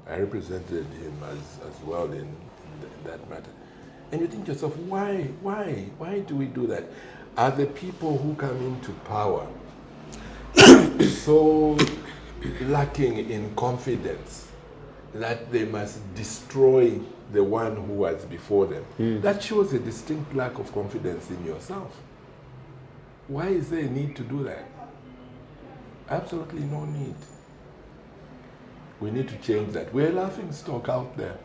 I represented him as well in that matter. And you think to yourself, why do we do that? Are the people who come into power so lacking in confidence that they must destroy the one who was before them? That shows a distinct lack of confidence in yourself. Why is there a need to do that? Absolutely no need. We need to change that. We're a laughing stock out there.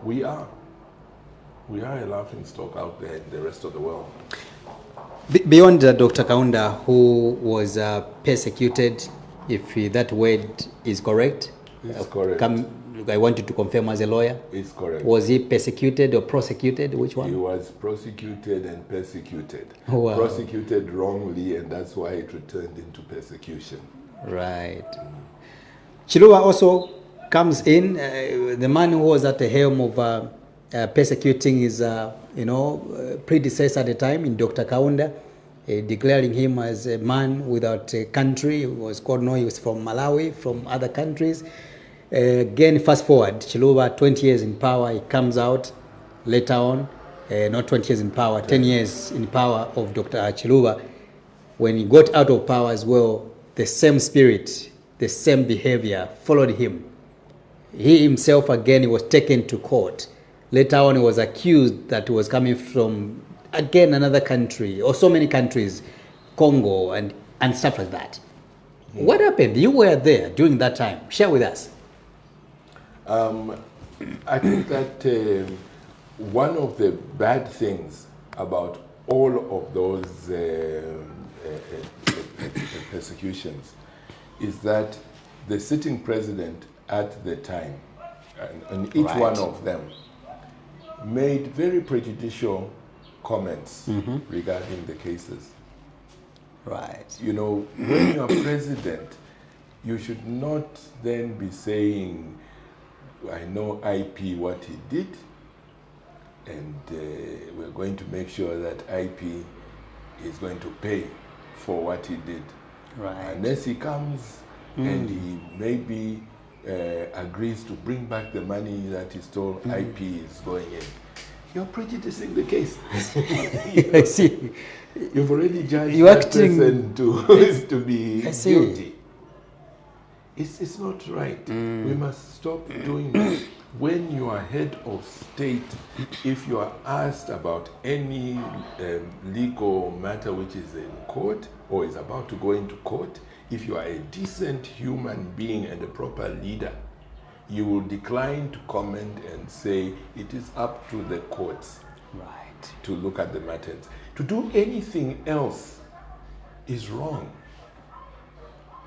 We are. We are a laughing stock out there in the rest of the world. Beyond Dr. Kaunda, who was persecuted, if that word is correct. It's correct. I want you to confirm as a lawyer. It's correct. Was he persecuted or prosecuted? Which one? He was prosecuted and persecuted. Wow. Prosecuted wrongly, and that's why it returned into persecution. Right. Chiluba also comes in, the man who was at the helm of persecuting his predecessor at the time in Dr. Kaunda, declaring him as a man without a country. He was called, no, he was from Malawi, from other countries. Again, fast forward, Chiluba, 20 years in power, he comes out later on, not 20 years in power, 10 years in power of Dr. Chiluba. When he got out of power as well, the same spirit, the same behavior followed him. He himself, again, he was taken to court. Later on, he was accused that he was coming from, again, another country, or so many countries, Congo and stuff like that. What happened? You were there during that time. Share with us. I think that one of the bad things about all of those persecutions is that the sitting president at the time, and each one of them, made very prejudicial comments regarding the cases. Right. You know, when you're president, you should not then be saying, I know IP what he did, and we're going to make sure that IP is going to pay for what he did. Right. Unless he comes and he maybe agrees to bring back the money that he stole, IP is going in. You're prejudicing the case. I see. You've already judged that person to be guilty. It's not right. We must stop doing that. When you are head of state, if you are asked about any legal matter which is in court or is about to go into court, if you are a decent human being and a proper leader, you will decline to comment and say it is up to the courts to look at the matters. To do anything else is wrong.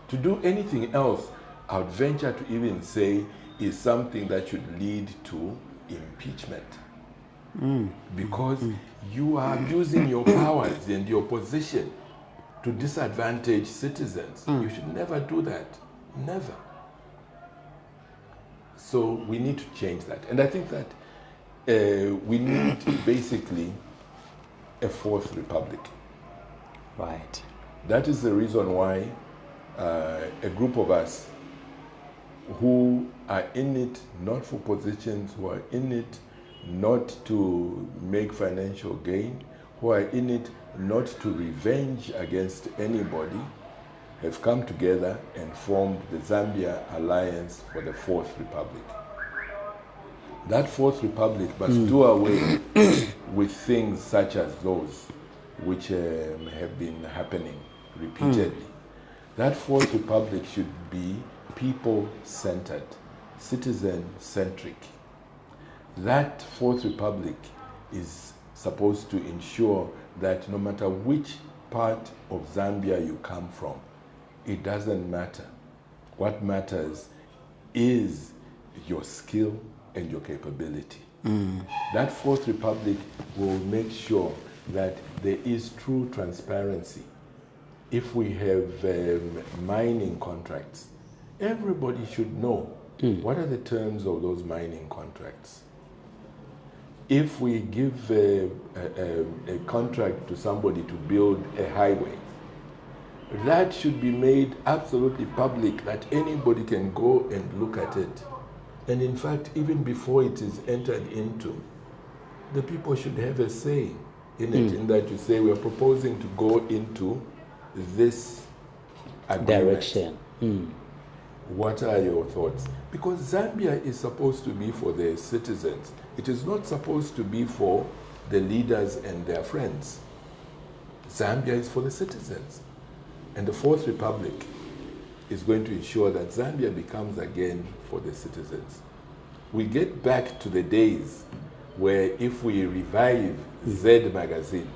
To do anything else, I would venture to even say, is something that should lead to impeachment. Because you are using your powers and your position to disadvantage citizens. You should never do that. Never. So we need to change that. And I think that we need basically a fourth republic. Right. That is the reason why a group of us who are in it not for positions, who are in it not to make financial gain, who are in it not to revenge against anybody, have come together and formed the Zambia Alliance for the Fourth Republic. That Fourth Republic must do away with things such as those which have been happening repeatedly. That Fourth Republic should be people-centered, citizen-centric. That Fourth Republic is supposed to ensure that no matter which part of Zambia you come from, it doesn't matter. What matters is your skill and your capability. That Fourth Republic will make sure that there is true transparency. If we have mining contracts, everybody should know what are the terms of those mining contracts. If we give a contract to somebody to build a highway, that should be made absolutely public, that anybody can go and look at it. And in fact, even before it is entered into, the people should have a say in it, in that you say, we are proposing to go into this agreement. Direction. What are your thoughts? Because Zambia is supposed to be for the citizens. It is not supposed to be for the leaders and their friends. Zambia is for the citizens. And the Fourth Republic is going to ensure that Zambia becomes again for the citizens. We get back to the days where if we revive Z magazine,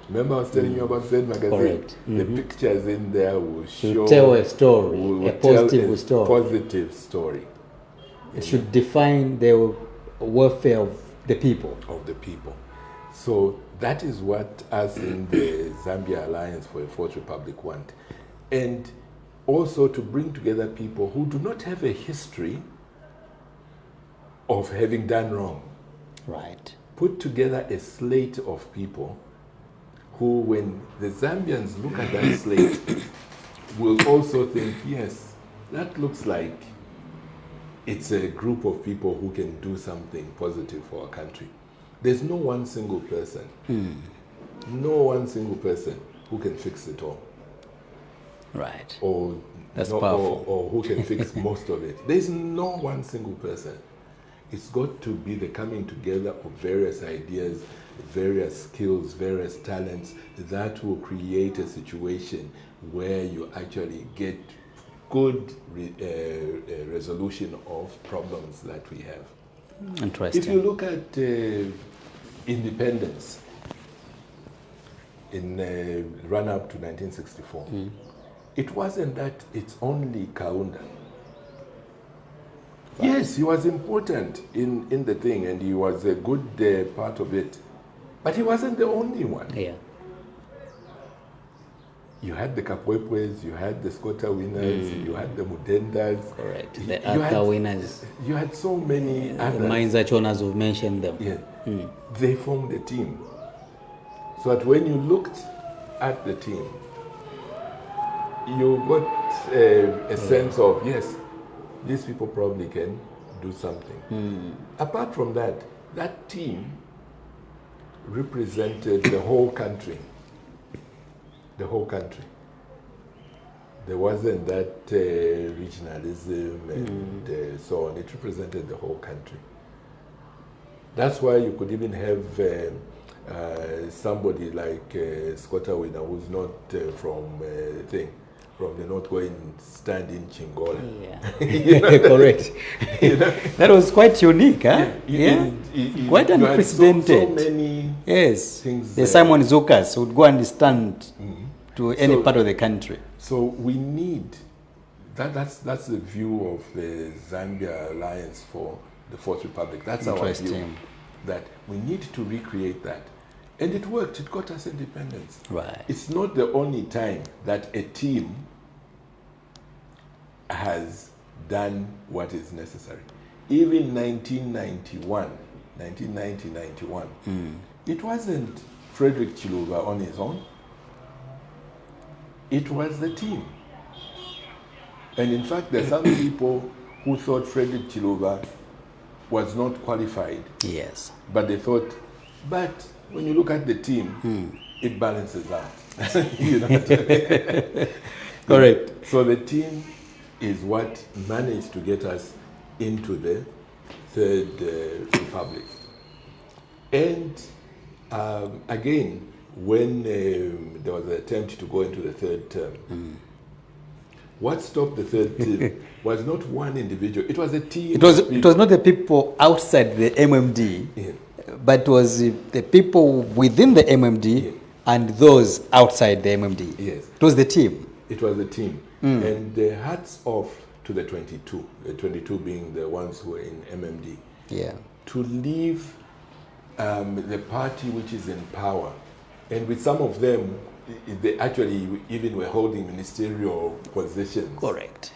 remember I was telling you about Z magazine? Correct. The pictures in there will show, tell a story, will a tell positive story. Positive story. It should define the welfare of the people. Of the people. So that is what us in the Zambia Alliance for a Fourth Republic want. And also to bring together people who do not have a history of having done wrong. Right. Put together a slate of people who, when the Zambians look at that slate, will also think, yes, that looks like it's a group of people who can do something positive for our country. There's no one single person, no one single person who can fix it all. Right. Or, that's powerful. Or who can fix most of it. There's no one single person. It's got to be the coming together of various ideas, various skills, various talents that will create a situation where you actually get good resolution of problems that we have. Interesting. If you look at independence in run-up to 1964, it wasn't that it's only Kaunda. Yes, he was important in the thing, and he was a good part of it. But he wasn't the only one. Yeah. You had the Kapwepwes, you had the Sikota winners, you had the Mudendas. Correct. The other winners. You had so many others. The mines that owners have mentioned them. Yeah. They formed a team. So that when you looked at the team, you got a sense of, yes, these people probably can do something. Apart from that, that team represented the whole country. The whole country. There wasn't that regionalism and so on. It represented the whole country. That's why you could even have somebody like Sikota winner who's not from the north go and stand in Chingola. Yeah. Correct. That was quite unique, huh? Quite unprecedented. So many things. The Simon Zukas would go and stand to any part of the country. So we need, that's the view of the Zambia Alliance for the Fourth Republic. That's our view. That we need to recreate that. And it worked. It got us independence. Right. It's not the only time that a team has done what is necessary. Even 1990-91, it wasn't Frederick Chiluba on his own. It was the team. And in fact, there are some people who thought Frederick Chiluba was not qualified. Yes. But they thought, but when you look at the team, it balances out. Correct. So the team is what managed to get us into the Third Republic. And again, when there was an attempt to go into the third term, what stopped the third term was not one individual, it was a team. It was not the people outside the MMD, but it was the people within the MMD and those outside the MMD. Yes. It was the team. It was the team. And hats off to the 22, the 22 being the ones who were in MMD. Yeah. To leave the party which is in power, and with some of them, they actually even were holding ministerial positions. Correct.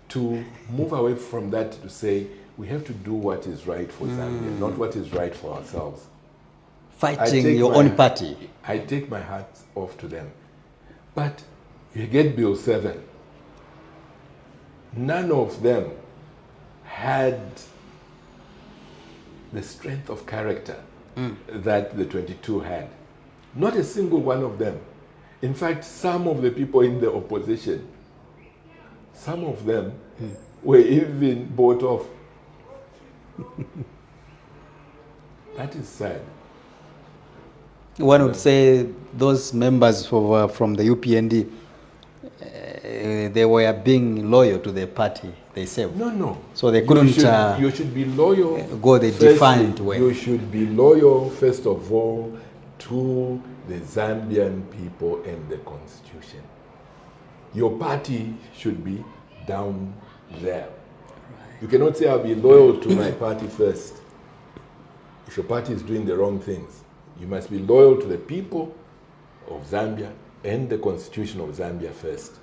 To move away from that to say, we have to do what is right for Zambia, not what is right for ourselves. Fighting your own party. I take my hat off to them. But you get Bill 7. None of them had the strength of character that the 22 had. Not a single one of them. In fact, some of the people in the opposition, some of them were even bought off. That is sad. One would say those members from the UPND, they were being loyal to the party they served. No. So they couldn't. You should be loyal. Go the defined way. You should be loyal, first of all, to the Zambian people and the constitution. Your party should be down there. Right. You cannot say, I'll be loyal to my party first. If your party is doing the wrong things, you must be loyal to the people of Zambia and the constitution of Zambia first.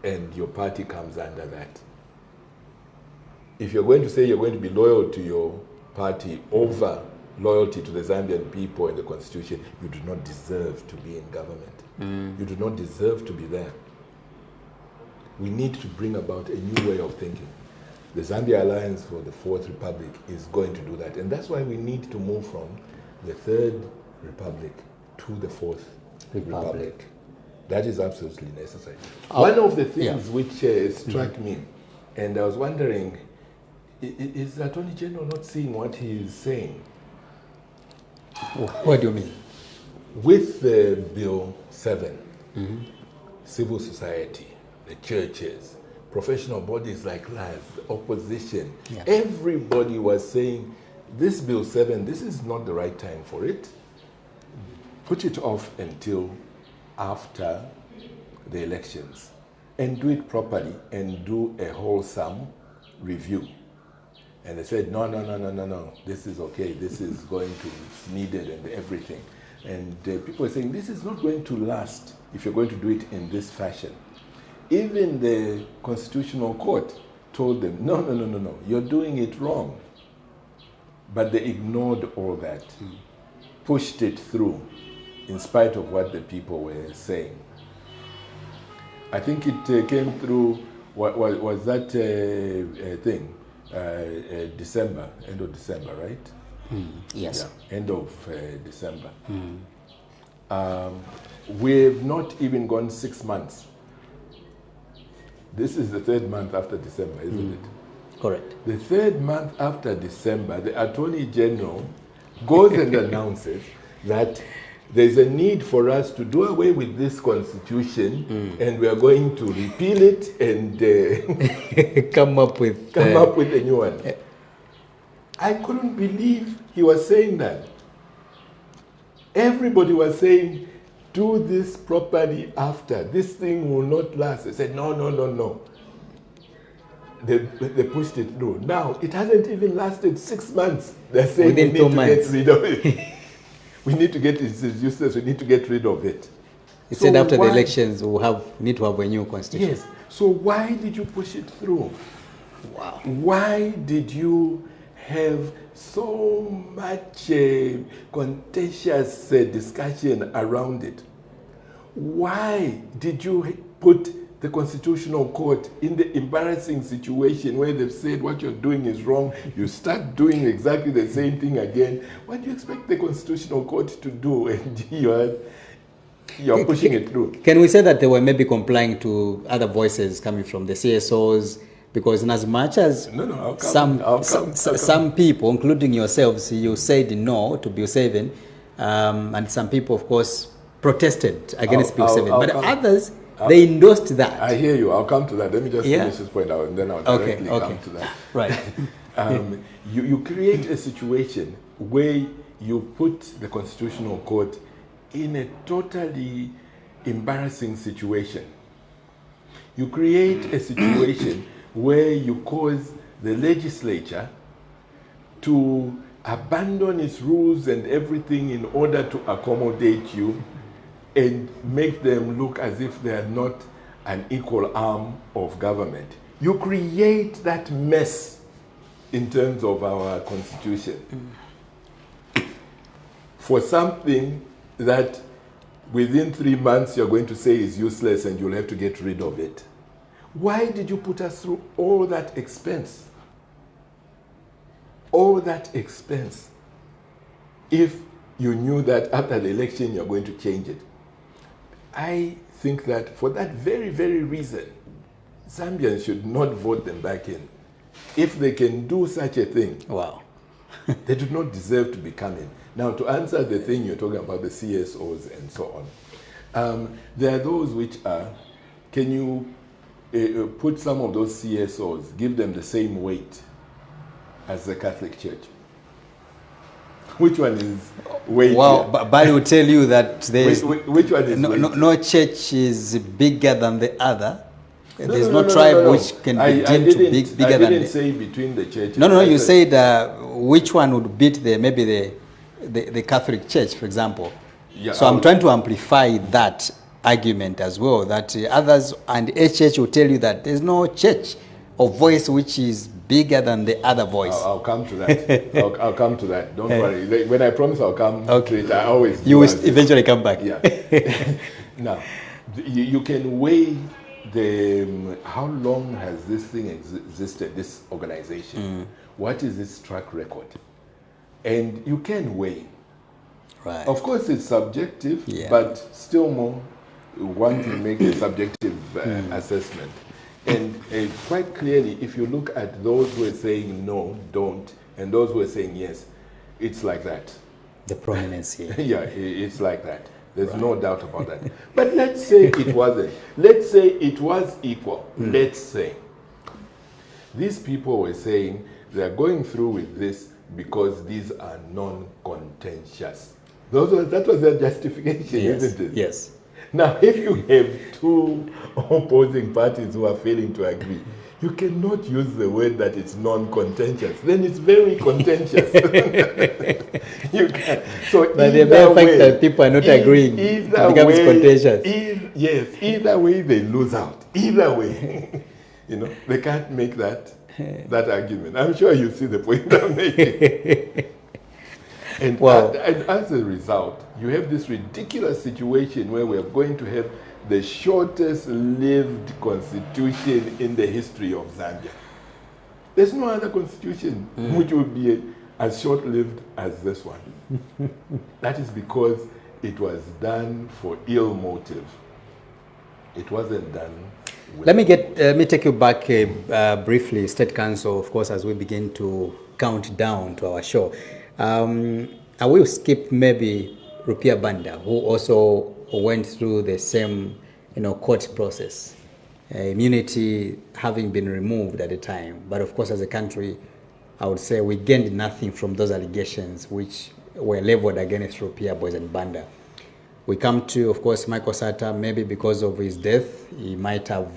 And your party comes under that. If you're going to say you're going to be loyal to your party over loyalty to the Zambian people and the constitution, you do not deserve to be in government. You do not deserve to be there. We need to bring about a new way of thinking. The Zambia Alliance for the Fourth Republic is going to do that. And that's why we need to move from the Third Republic to the Fourth Republic. That is absolutely necessary. One of the things which struck me, and I was wondering, is the Attorney General not seeing what he is saying? What do you mean? With Bill 7, civil society, the churches, professional bodies like us, the opposition, everybody was saying, this Bill 7, this is not the right time for it. Put it off until after the elections and do it properly and do a wholesome review. And they said, no, this is okay, this is going to, it's needed and everything. And people are saying, this is not going to last if you're going to do it in this fashion. Even the Constitutional Court told them, no, you're doing it wrong. But they ignored all that, pushed it through, in spite of what the people were saying. I think it came through, was that thing? December, end of December, right? Yes. Yeah, end of December. We've not even gone 6 months. This is the third month after December, isn't it? Correct. The third month after December, the Attorney General goes and announces that there's a need for us to do away with this constitution and we are going to repeal it and come up with a new one. I couldn't believe he was saying that. Everybody was saying, do this properly after. This thing will not last. They said, no. They pushed it through. Now, it hasn't even lasted 6 months. They're saying within 2 months. We need to get rid of it. We need to get it. It's useless. We need to get rid of it. He said after the elections, we need to have a new constitution. Yes. So why did you push it through? Wow. Why did you have so much contentious discussion around it? Why did you put the Constitutional Court in the embarrassing situation where they've said what you're doing is wrong, you start doing exactly the same thing again? What do you expect the Constitutional Court to do? And you're pushing it through. Can we say that they were maybe complying to other voices coming from the CSOs? Because in as much as some people, including yourselves, you said no to Bill 7, and some people, of course, protested against Bill 7. But others, they endorsed that. I hear you. I'll come to that. Let me just finish this point out, and then I'll directly come to that. Right. You create a situation where you put the Constitutional Court in a totally embarrassing situation. You create a situation where you cause the legislature to abandon its rules and everything in order to accommodate you and make them look as if they are not an equal arm of government. You create that mess in terms of our constitution for something that within 3 months you're going to say is useless and you'll have to get rid of it. Why did you put us through all that expense? all that expense if you knew that after the election you're going to change it? I think that for that very, very reason, Zambians should not vote them back in. If they can do such a thing, Wow. they do not deserve to be coming. Now, to answer the thing you're talking about, the CSOs and so on, there are those which are, can you put some of those CSOs, give them the same weight as the Catholic Church? Which one is weightier? Well, but I will tell you that there's which one is no church is bigger than the other. There's no tribe which can be deemed to be bigger than. I didn't say between the churches. No, you said which one would beat maybe the Catholic Church, for example. Yeah, so I'm trying to amplify that argument as well, that others and HH will tell you that there's no church or voice which is bigger than the other voice. I'll come to that. I'll come to that. Don't worry. When I promise I'll come to it, I always do. You will eventually come back. Yeah. Now, you can weigh how long has this thing existed, this organization? What is its track record? And you can weigh. Right. Of course, it's subjective, but still more, one can make a subjective assessment. And quite clearly, if you look at those who are saying no, don't, and those who are saying yes, it's like that. The prominence here. Yeah, it's like that. There's no doubt about that. But let's say it wasn't. Let's say it was equal. Let's say. These people were saying they're going through with this because these are non-contentious. That was their justification, isn't it? Yes. Now, if you have two opposing parties who are failing to agree, you cannot use the word that it's non-contentious. Then it's very contentious. You can. So but the mere fact that people are not agreeing becomes contentious. Yes, either way they lose out. Either way. They can't make that argument. I'm sure you see the point I'm making. And as a result, you have this ridiculous situation where we're going to have the shortest lived constitution in the history of Zambia. There's no other constitution which would be as short-lived as this one. That is because it was done for ill motive. It wasn't done with... Let me take you back briefly, State Council, of course, as we begin to count down to our show. I will skip maybe Rupia Banda, who also went through the same, court process, immunity having been removed at the time. But of course, as a country, I would say we gained nothing from those allegations which were leveled against Rupia Boys and Banda. We come to, of course, Michael Sata, maybe because of his death, might have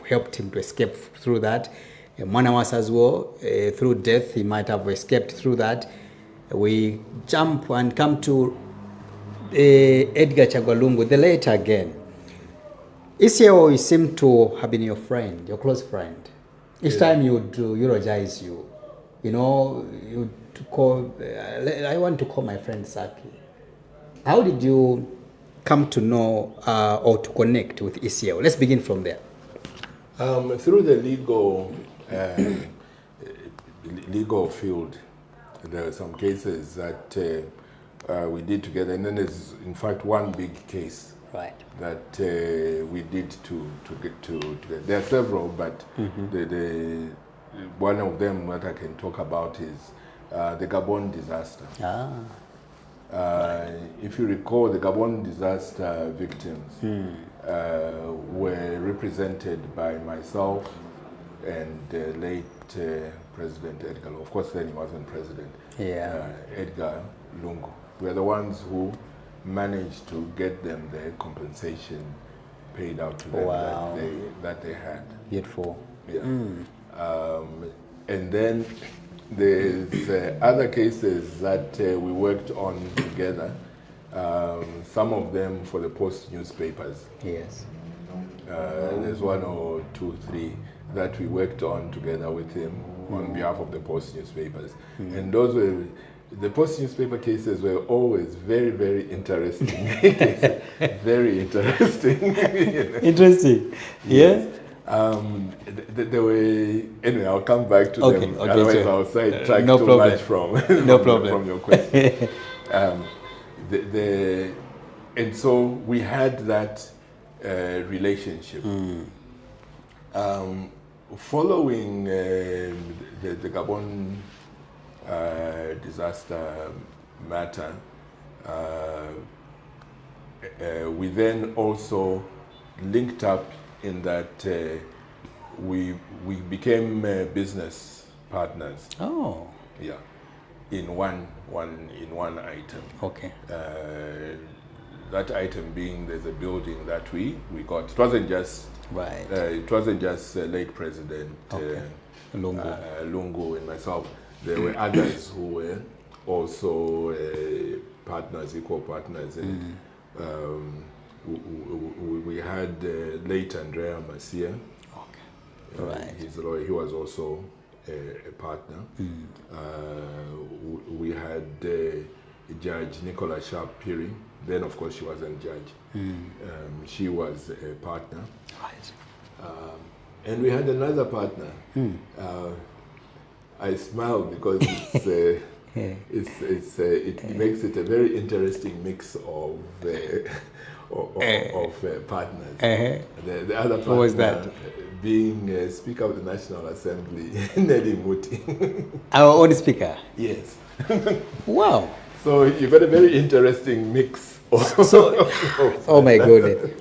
helped him to escape through that. Mwanawas as well, through death, he might have escaped through that. We jump and come to Edgar Chagwalungu, the later again. ECO seemed to have been your friend, your close friend. Each time you would eulogize you, you to call, I want to call my friend Saki. How did you come to know or to connect with ECO? Let's begin from there. Through the legal field, there are some cases that we did together, and then there's in fact one big case that we did to get to. There are several, but the one of them that I can talk about is the Gabon disaster. If you recall, the Gabon disaster victims were represented by myself and late President Edgar. Of course, then he wasn't president. Edgar Lungu. We are the ones who managed to get them the compensation paid out to them that they had. Beautiful. Yeah. And then there's other cases that we worked on together. Some of them for the Post newspapers. Yes. There's one or two, three that we worked on together with him on behalf of the Post newspapers. And those were, the Post newspaper cases were always very, very interesting. Very interesting. Interesting. Yes. There were, anyway, I'll come back to Okay, them. okay, Otherwise, sure. I'll sidetrack No too problem. much from, No problem. from your question. And so we had that relationship. Following the Gabon disaster matter, we then also linked up in that we became business partners. Oh, Yeah, in one item. okay. That item being there's a building that we got. It wasn't just Right. it wasn't just late President Lungu. and myself. There were others who were also partners, equal partners. And we had late Andrea Masia. Okay. Right. His lawyer, he was also a partner. We had Judge Nicola Sharp Piri. Then, of course, she wasn't judge. She was a partner. Right. And we had another partner. I smile because it makes it a very interesting mix of partners. The other partner, Who was that? Being Speaker of the National Assembly, Nelly Muti. Our own speaker. Yes. Wow. So you got a very interesting mix. So, oh my goodness.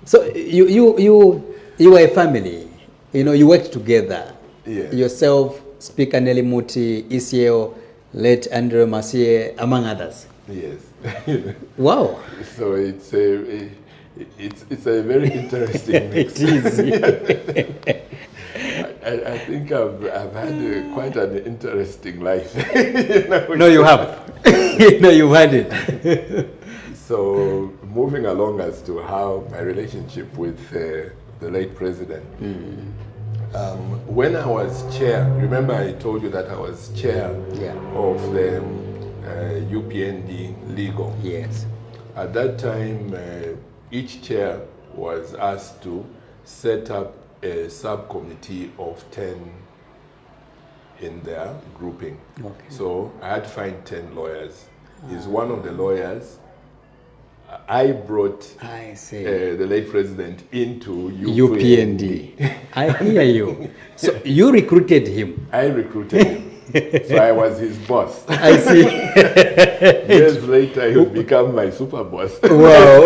So you were a family. You know, you worked together. Yeah. Yourself, Speaker Nelly Muti, ECL, late Andrew Masie, among others. Yes. Wow. So it's a very interesting mix. It is. I think I've had quite an interesting life. No, you have. No, you've had it. So moving along as to how my relationship with the late president. When I was chair, remember I told you that I was chair of the UPND legal. Yes. At that time, each chair was asked to set up a subcommittee of 10 in their grouping. Okay. So I had to find 10 lawyers. He's one of the lawyers. I brought I see. the late president into UPND. I hear you. So you recruited him. I recruited him. So I was his boss. I see. Years later, he would become my super boss. Wow.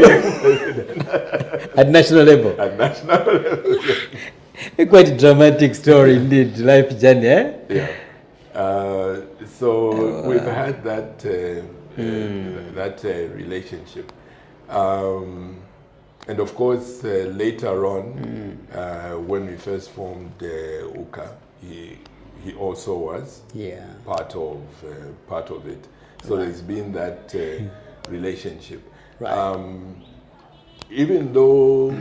At national level. At national level. A quite dramatic story indeed, life journey, eh? Yeah. So we've had that relationship. And of course, later on, when we first formed UCA, he also was part of it. So there's been that relationship. Right. Even though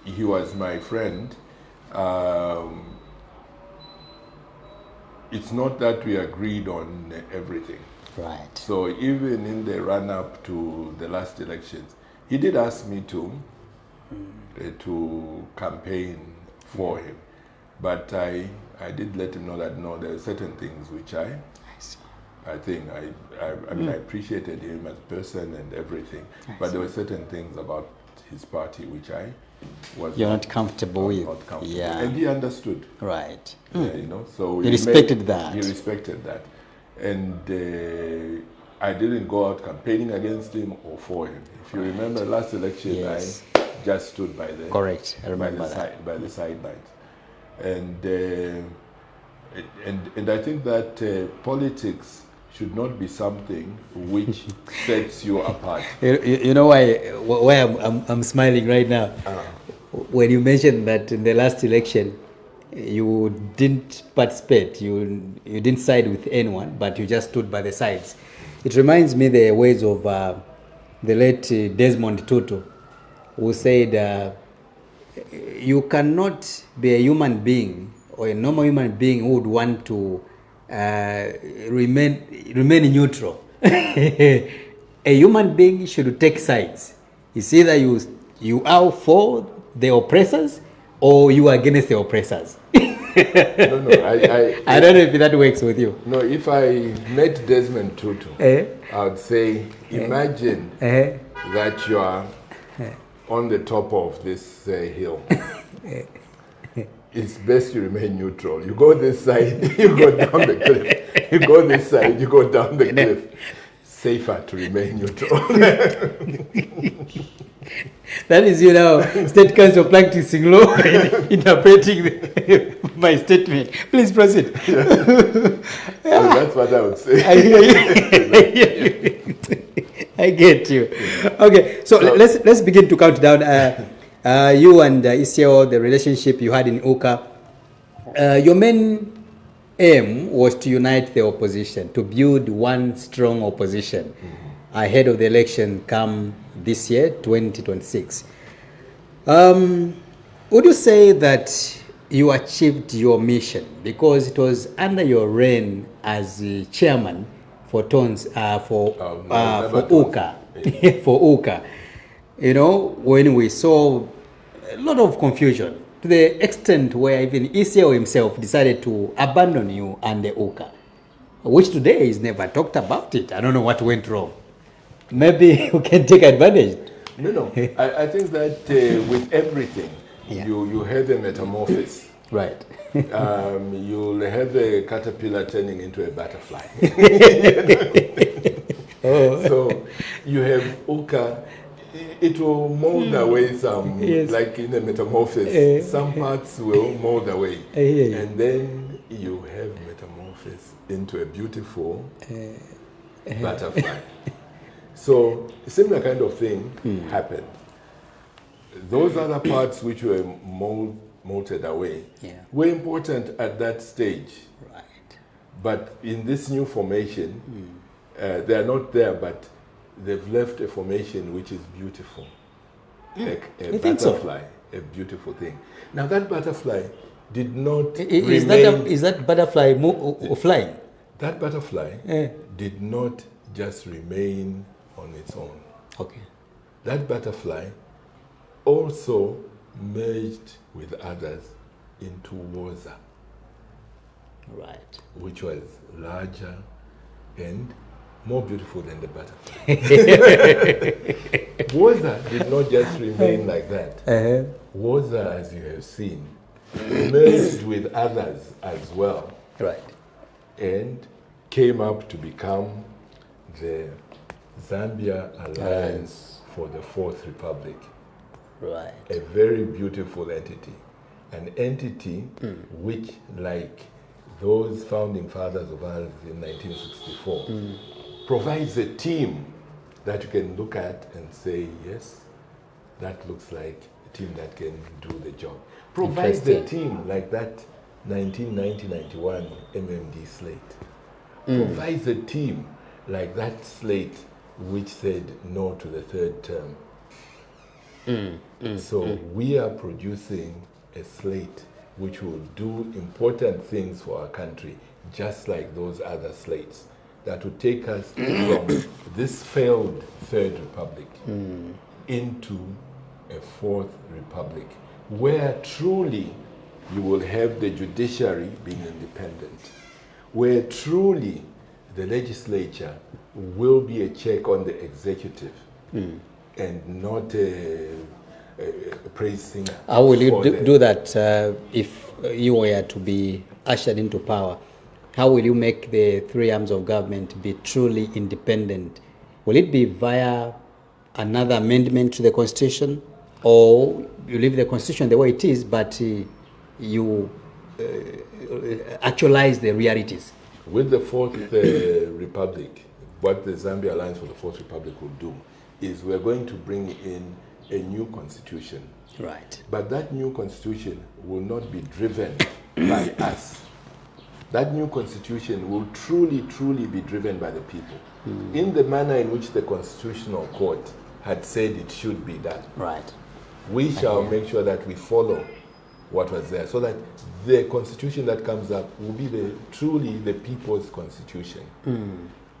he was my friend, it's not that we agreed on everything. Right. So even in the run-up to the last elections, he did ask me to campaign for him. But I did let him know that no, there are certain things which I think I mean I appreciated him as a person and everything, but there were certain things about his party which I was not comfortable with. Not comfortable. Yeah. And he understood. Right. Yeah, you know, so he respected that. He respected that, and I didn't go out campaigning against him or for him. If you remember last election, I just stood by the correct. I remember by the sidelines. And I think that politics should not be something which sets you apart. You know why I'm smiling right now? When you mentioned that in the last election, you didn't participate, you didn't side with anyone, but you just stood by the sides. It reminds me the words of the late Desmond Tutu, who said, you cannot be a human being or a normal human being who would want to remain neutral. A human being should take sides. It's either you are for the oppressors, or you are against the oppressors? No, I don't know if that works with you. No, if I met Desmond Tutu, I would say, imagine that you are on the top of this hill. It's best you remain neutral. You go this side, you go down the cliff. You go this side, you go down the cliff. Safer to remain neutral. That is, State Council practicing law interpreting my statement. Please proceed. That's what I would say. I get you. Okay, so let's begin to count down. You and Isiao, the relationship you had in UKA. Your main aim was to unite the opposition, to build one strong opposition ahead of the election come this year, 2026. Would you say that you achieved your mission? Because it was under your reign as the chairman for UKA, for UKA. When we saw a lot of confusion, to the extent where even Isiao himself decided to abandon you and the UKA, which today is never talked about it. I don't know what went wrong. Maybe you can take advantage. No. I think that with everything, you have a metamorphosis. Right. You'll have a caterpillar turning into a butterfly. So you have UKA. It will mold away some, like in a metamorphosis, some parts will mold away. And then you have metamorphosis into a beautiful butterfly. So a similar kind of thing happened. Those other parts which were molded away were important at that stage. Right. But in this new formation, they are not there, but they've left a formation which is beautiful. Like a butterfly, a beautiful thing. Now that butterfly did not remain... Is that butterfly flying? That butterfly did not just remain on its own. Okay. That butterfly also merged with others into Woza. Right. Which was larger and more beautiful than the butterfly. Woza did not just remain like that. Woza, as you have seen, merged with others as well. Right. And came up to become the Zambia Alliance for the Fourth Republic. Right. A very beautiful entity. An entity which, like those founding fathers of ours in 1964, provides a team that you can look at and say, yes, that looks like a team that can do the job. Provides a team like that 1990-91 MMD slate. Provides a team like that slate which said no to the third term. So we are producing a slate which will do important things for our country, just like those other slates, that will take us from this failed Third Republic into a Fourth Republic, where truly you will have the judiciary being independent, where truly the legislature will be a check on the executive and not a praise singer. How will you do that if you were to be ushered into power? How will you make the three arms of government be truly independent? Will it be via another amendment to the Constitution, or you leave the Constitution the way it is, but you actualize the realities? With the Fourth Republic, what the Zambia Alliance for the Fourth Republic will do is we're going to bring in a new constitution. Right. But that new constitution will not be driven by us. That new constitution will truly, truly be driven by the people in the manner in which the Constitutional Court had said it should be done. Right. We shall make sure that we follow what was there, so that the constitution that comes up will be truly the people's constitution.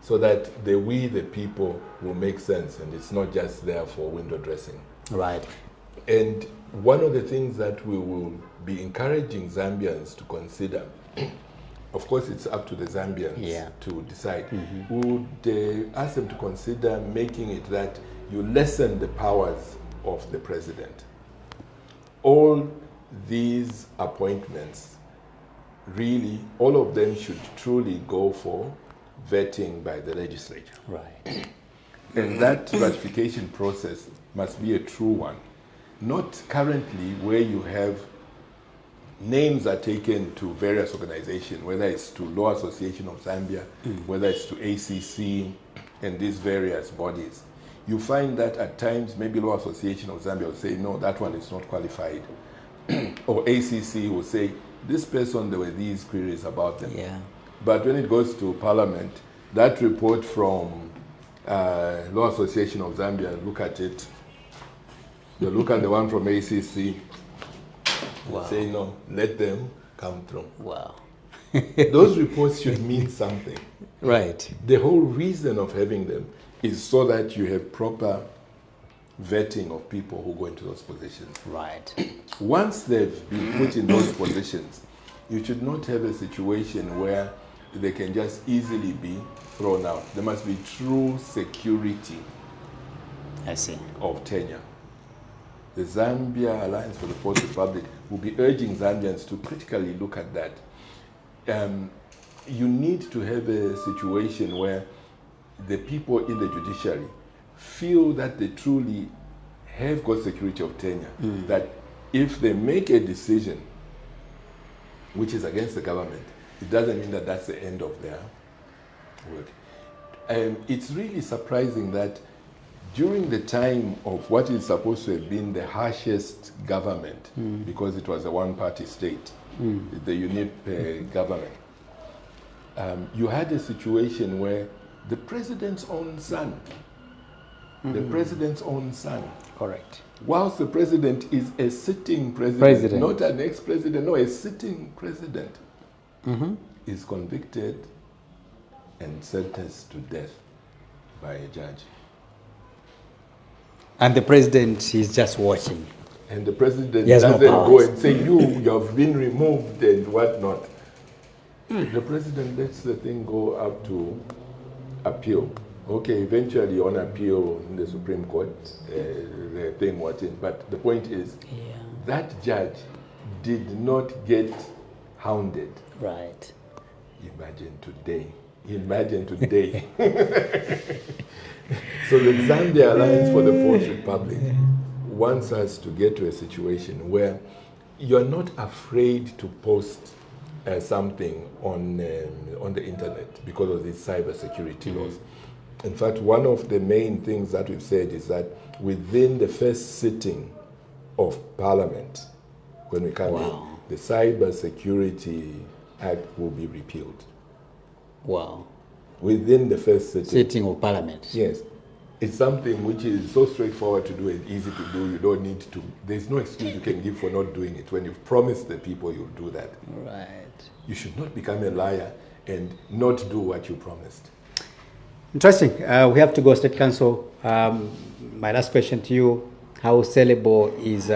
So that we, the people, will make sense, and it's not just there for window dressing. Right. And one of the things that we will be encouraging Zambians to consider, of course it's up to the Zambians to decide, we would ask them to consider making it that you lessen the powers of the president. All these appointments, really, all of them should truly go for vetting by the legislature. Right. And that ratification process must be a true one. Not currently where you have names are taken to various organizations, whether it's to Law Association of Zambia, whether it's to ACC and these various bodies. You find that at times maybe Law Association of Zambia will say, no, that one is not qualified. Or ACC will say, this person, there were these queries about them. Yeah. But when it goes to Parliament, that report from Law Association of Zambia, look at it. You look at the one from ACC, say no, let them come through. Wow. Those reports should mean something. Right. The whole reason of having them is so that you have proper vetting of people who go into those positions. Right. Once they've been put in those positions, you should not have a situation where they can just easily be thrown out. There must be true security I see. of tenure. The Zambia Alliance for the Fourth Republic will be urging Zambians to critically look at that. You need to have a situation where the people in the judiciary feel that they truly have got security of tenure, that if they make a decision which is against the government, it doesn't mean that that's the end of their work. It's really surprising that during the time of what is supposed to have been the harshest government, because it was a one-party state, the UNIP government, you had a situation where the president's own son, Correct. whilst the president is a sitting president, not an ex-president, no, a sitting president, is convicted and sentenced to death by a judge. And the president is just watching. And the president doesn't go and say, you have been removed and whatnot. The president lets the thing go up to appeal. Okay, eventually on appeal in the Supreme Court, the thing was in. But the point is, that judge did not get hounded. Right. Imagine today. So the Zambia Alliance for the Fourth Republic wants us to get to a situation where you're not afraid to post something on the internet because of these cyber security laws. In fact, one of the main things that we've said is that within the first sitting of Parliament, when we come in, the Cyber Security Act will be repealed. Wow. Within the first Sitting of Parliament. Yes. It's something which is so straightforward to do and easy to do. You don't need to, there's no excuse you can give for not doing it. When you've promised the people you'll do that. Right. You should not become a liar and not do what you promised. Interesting. We have to go, State Council. My last question to you, how sellable is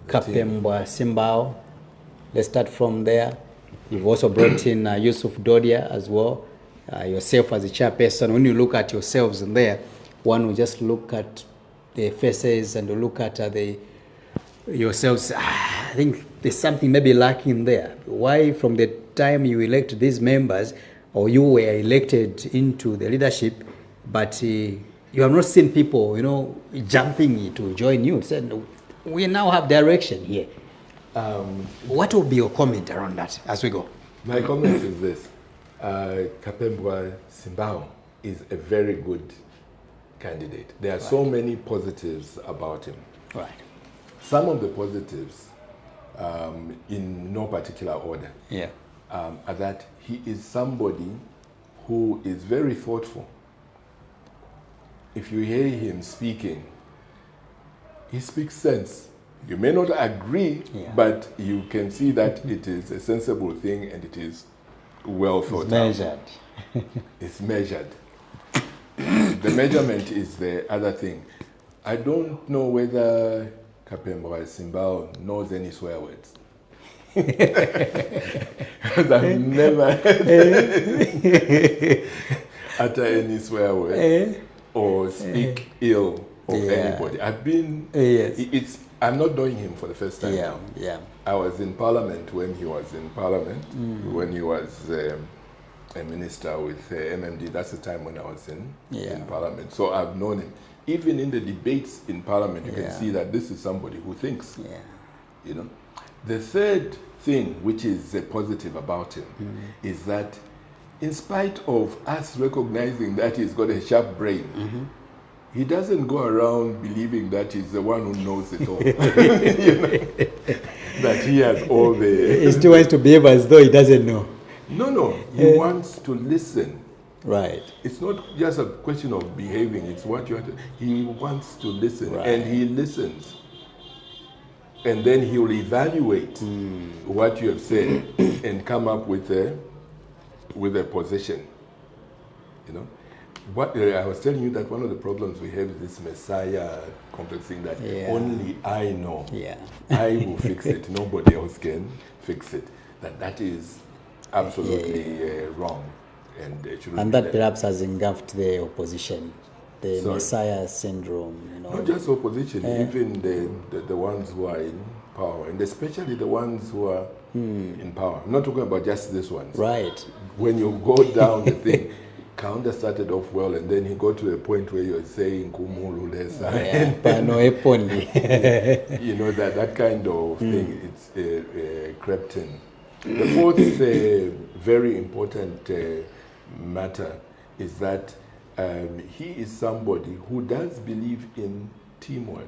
Kapembwa Simbao? Let's start from there. You've also brought in Yusuf Dodia as well, yourself as a chairperson. When you look at yourselves in there, one will just look at the faces and look at yourselves. I think there's something maybe lacking there. Why from the time you elect these members, or you were elected into the leadership, but you have not seen people, jumping to join you? Said, we now have direction here. What will be your comment around that as we go? My comment is this. Kapembwa Simbao is a very good candidate. There are so many positives about him. Right. Some of the positives, in no particular order, are that he is somebody who is very thoughtful. If you hear him speaking, he speaks sense. You may not agree, but you can see that it is a sensible thing and it is well thought out. It's measured. The measurement is the other thing. I don't know whether Kapemba Simbao knows any swear words. Because I've never utter any swear word or speak ill of anybody. I've been, I'm not knowing him for the first time now. Yeah. I was in Parliament when he was in Parliament, when he was a minister with MMD. That's the time when I was in Parliament. So I've known him. Even in the debates in Parliament, you can see that this is somebody who thinks. You know. The third thing, which is positive about him, is that in spite of us recognizing that he's got a sharp brain, he doesn't go around believing that he's the one who knows it all. You know? That he has all the... He still wants to behave as though he doesn't know. No. He wants to listen. Right. It's not just a question of behaving. It's what you have to... He wants to listen. Right. And he listens. And then he will evaluate what you have said and come up with a position. You know? What I was telling you that one of the problems we have is this Messiah complex thing that only I know. I will fix it. Nobody else can fix it. That is absolutely wrong. And that perhaps has engulfed the opposition. The Messiah syndrome, you know. Not just opposition, even the ones who are in power, and especially the ones who are in power. I'm not talking about just these ones. Right. When you go down the thing, Kaunda started off well, and then he got to a point where you're saying Kumulu Lesa. You know, that kind of thing, it's crept in. The fourth very important matter is that he is somebody who does believe in teamwork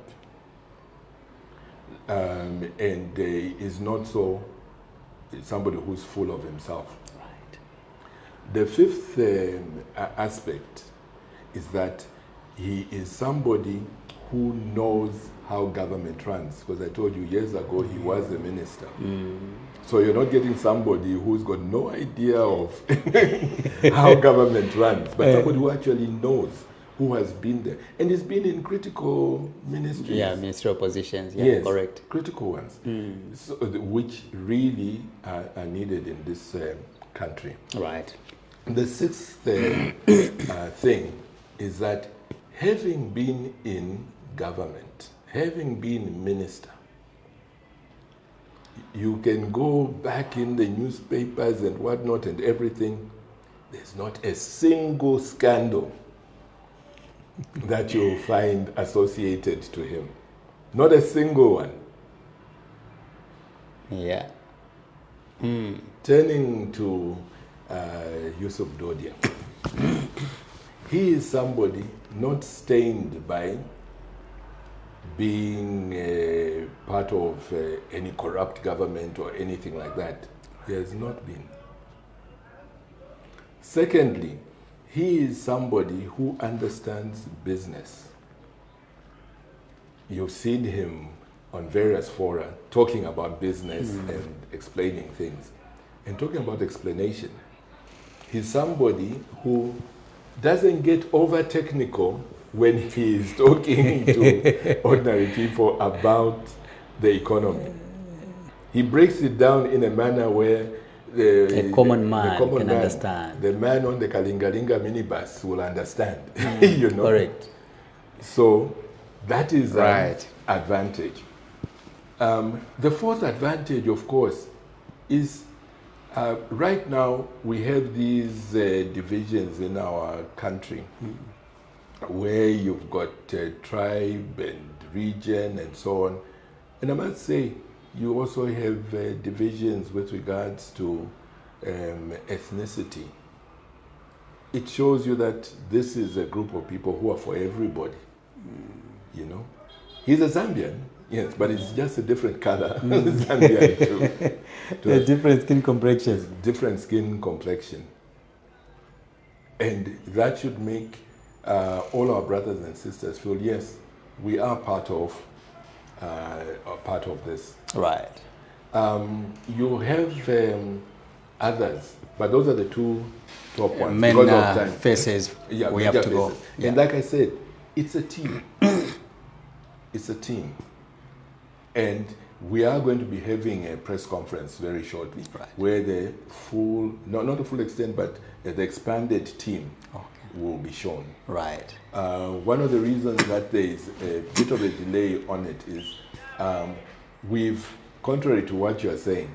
and is not so somebody who's full of himself. Right. The fifth aspect is that he is somebody who knows how government runs, because I told you years ago he was a minister. So you're not getting somebody who's got no idea of how government runs, but somebody who actually knows, who has been there. And he's been in critical ministries. Yeah, ministerial positions, yes, correct. Critical ones, so, which really are needed in this country. Right. The sixth thing is that having been in government, having been minister, you can go back in the newspapers and whatnot and everything. There's not a single scandal that you'll find associated to him. Not a single one. Yeah. Turning to Yusuf Dodia. He is somebody not stained by being part of any corrupt government or anything like that. He has not been. Secondly, he is somebody who understands business. You've seen him on various fora talking about business and explaining things. And talking about explanation, he's somebody who doesn't get over technical when he is talking to ordinary people about the economy. He breaks it down in a manner where a common man can understand. The man on the Kalingalinga minibus will understand. You know? Correct. So that is an advantage. The fourth advantage, of course, is right now we have these divisions in our country where you've got tribe and region and so on. And I must say, you also have divisions with regards to ethnicity. It shows you that this is a group of people who are for everybody. You know, he's a Zambian, yes, but it's just a different color. Zambian to a different skin complexion. Different skin complexion, and that should make all our brothers and sisters feel, yes, we are part of this. Right. You have others, but those are the two top ones. Main because of time. faces we have to go. Yeah. And like I said, it's a team. It's a team. And we are going to be having a press conference very shortly, where the full, not the full extent, but the expanded team will be shown. Right. One of the reasons that there is a bit of a delay on it is contrary to what you are saying,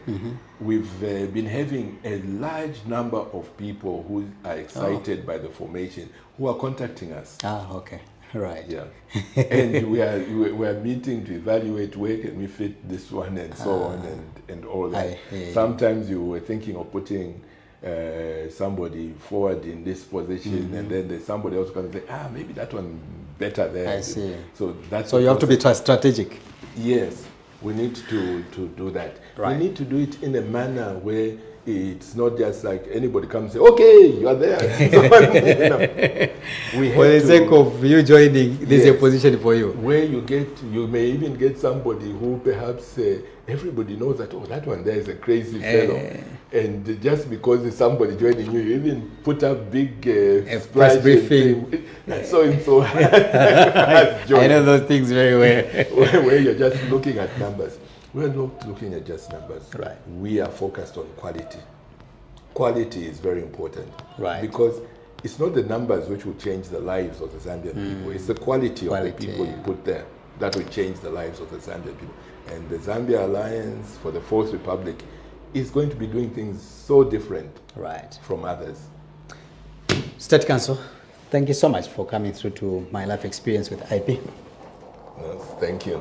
we've been having a large number of people who are excited by the formation who are contacting us. Okay. Right. Yeah. And we are meeting to evaluate where can we fit this one and so on and all that. Sometimes you were thinking of putting somebody forward in this position, and then there's somebody else comes and say, maybe that one better there. I see. So you have to be strategic. Yes, we need to do that. Right. We need to do it in a manner where it's not just like anybody comes and say, okay, you are there. For the sake of you joining, this is a position for you. Where you may even get somebody who perhaps everybody knows that, that one there is a crazy fellow. And just because it's somebody joining you, you even put up big press briefing. So I know those things very well. Where you're just looking at numbers. We're not looking at just numbers. Right. We are focused on quality. Quality is very important. Right. Because it's not the numbers which will change the lives of the Zambian people. It's the quality of the people you put there that will change the lives of the Zambian people. And the Zambia Alliance for the Fourth Republic is going to be doing things so different from others. State Council, thank you so much for coming through to my life experience with IP. No, thank you.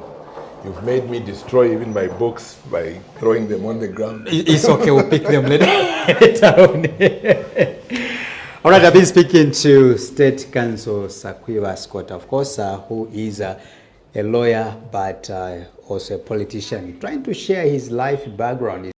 You've made me destroy even my books by throwing them on the ground. It's okay, we'll pick them later on. All right, I've been speaking to State Council Sakwiba Sikota, of course, who is a lawyer, but also a politician, trying to share his life background.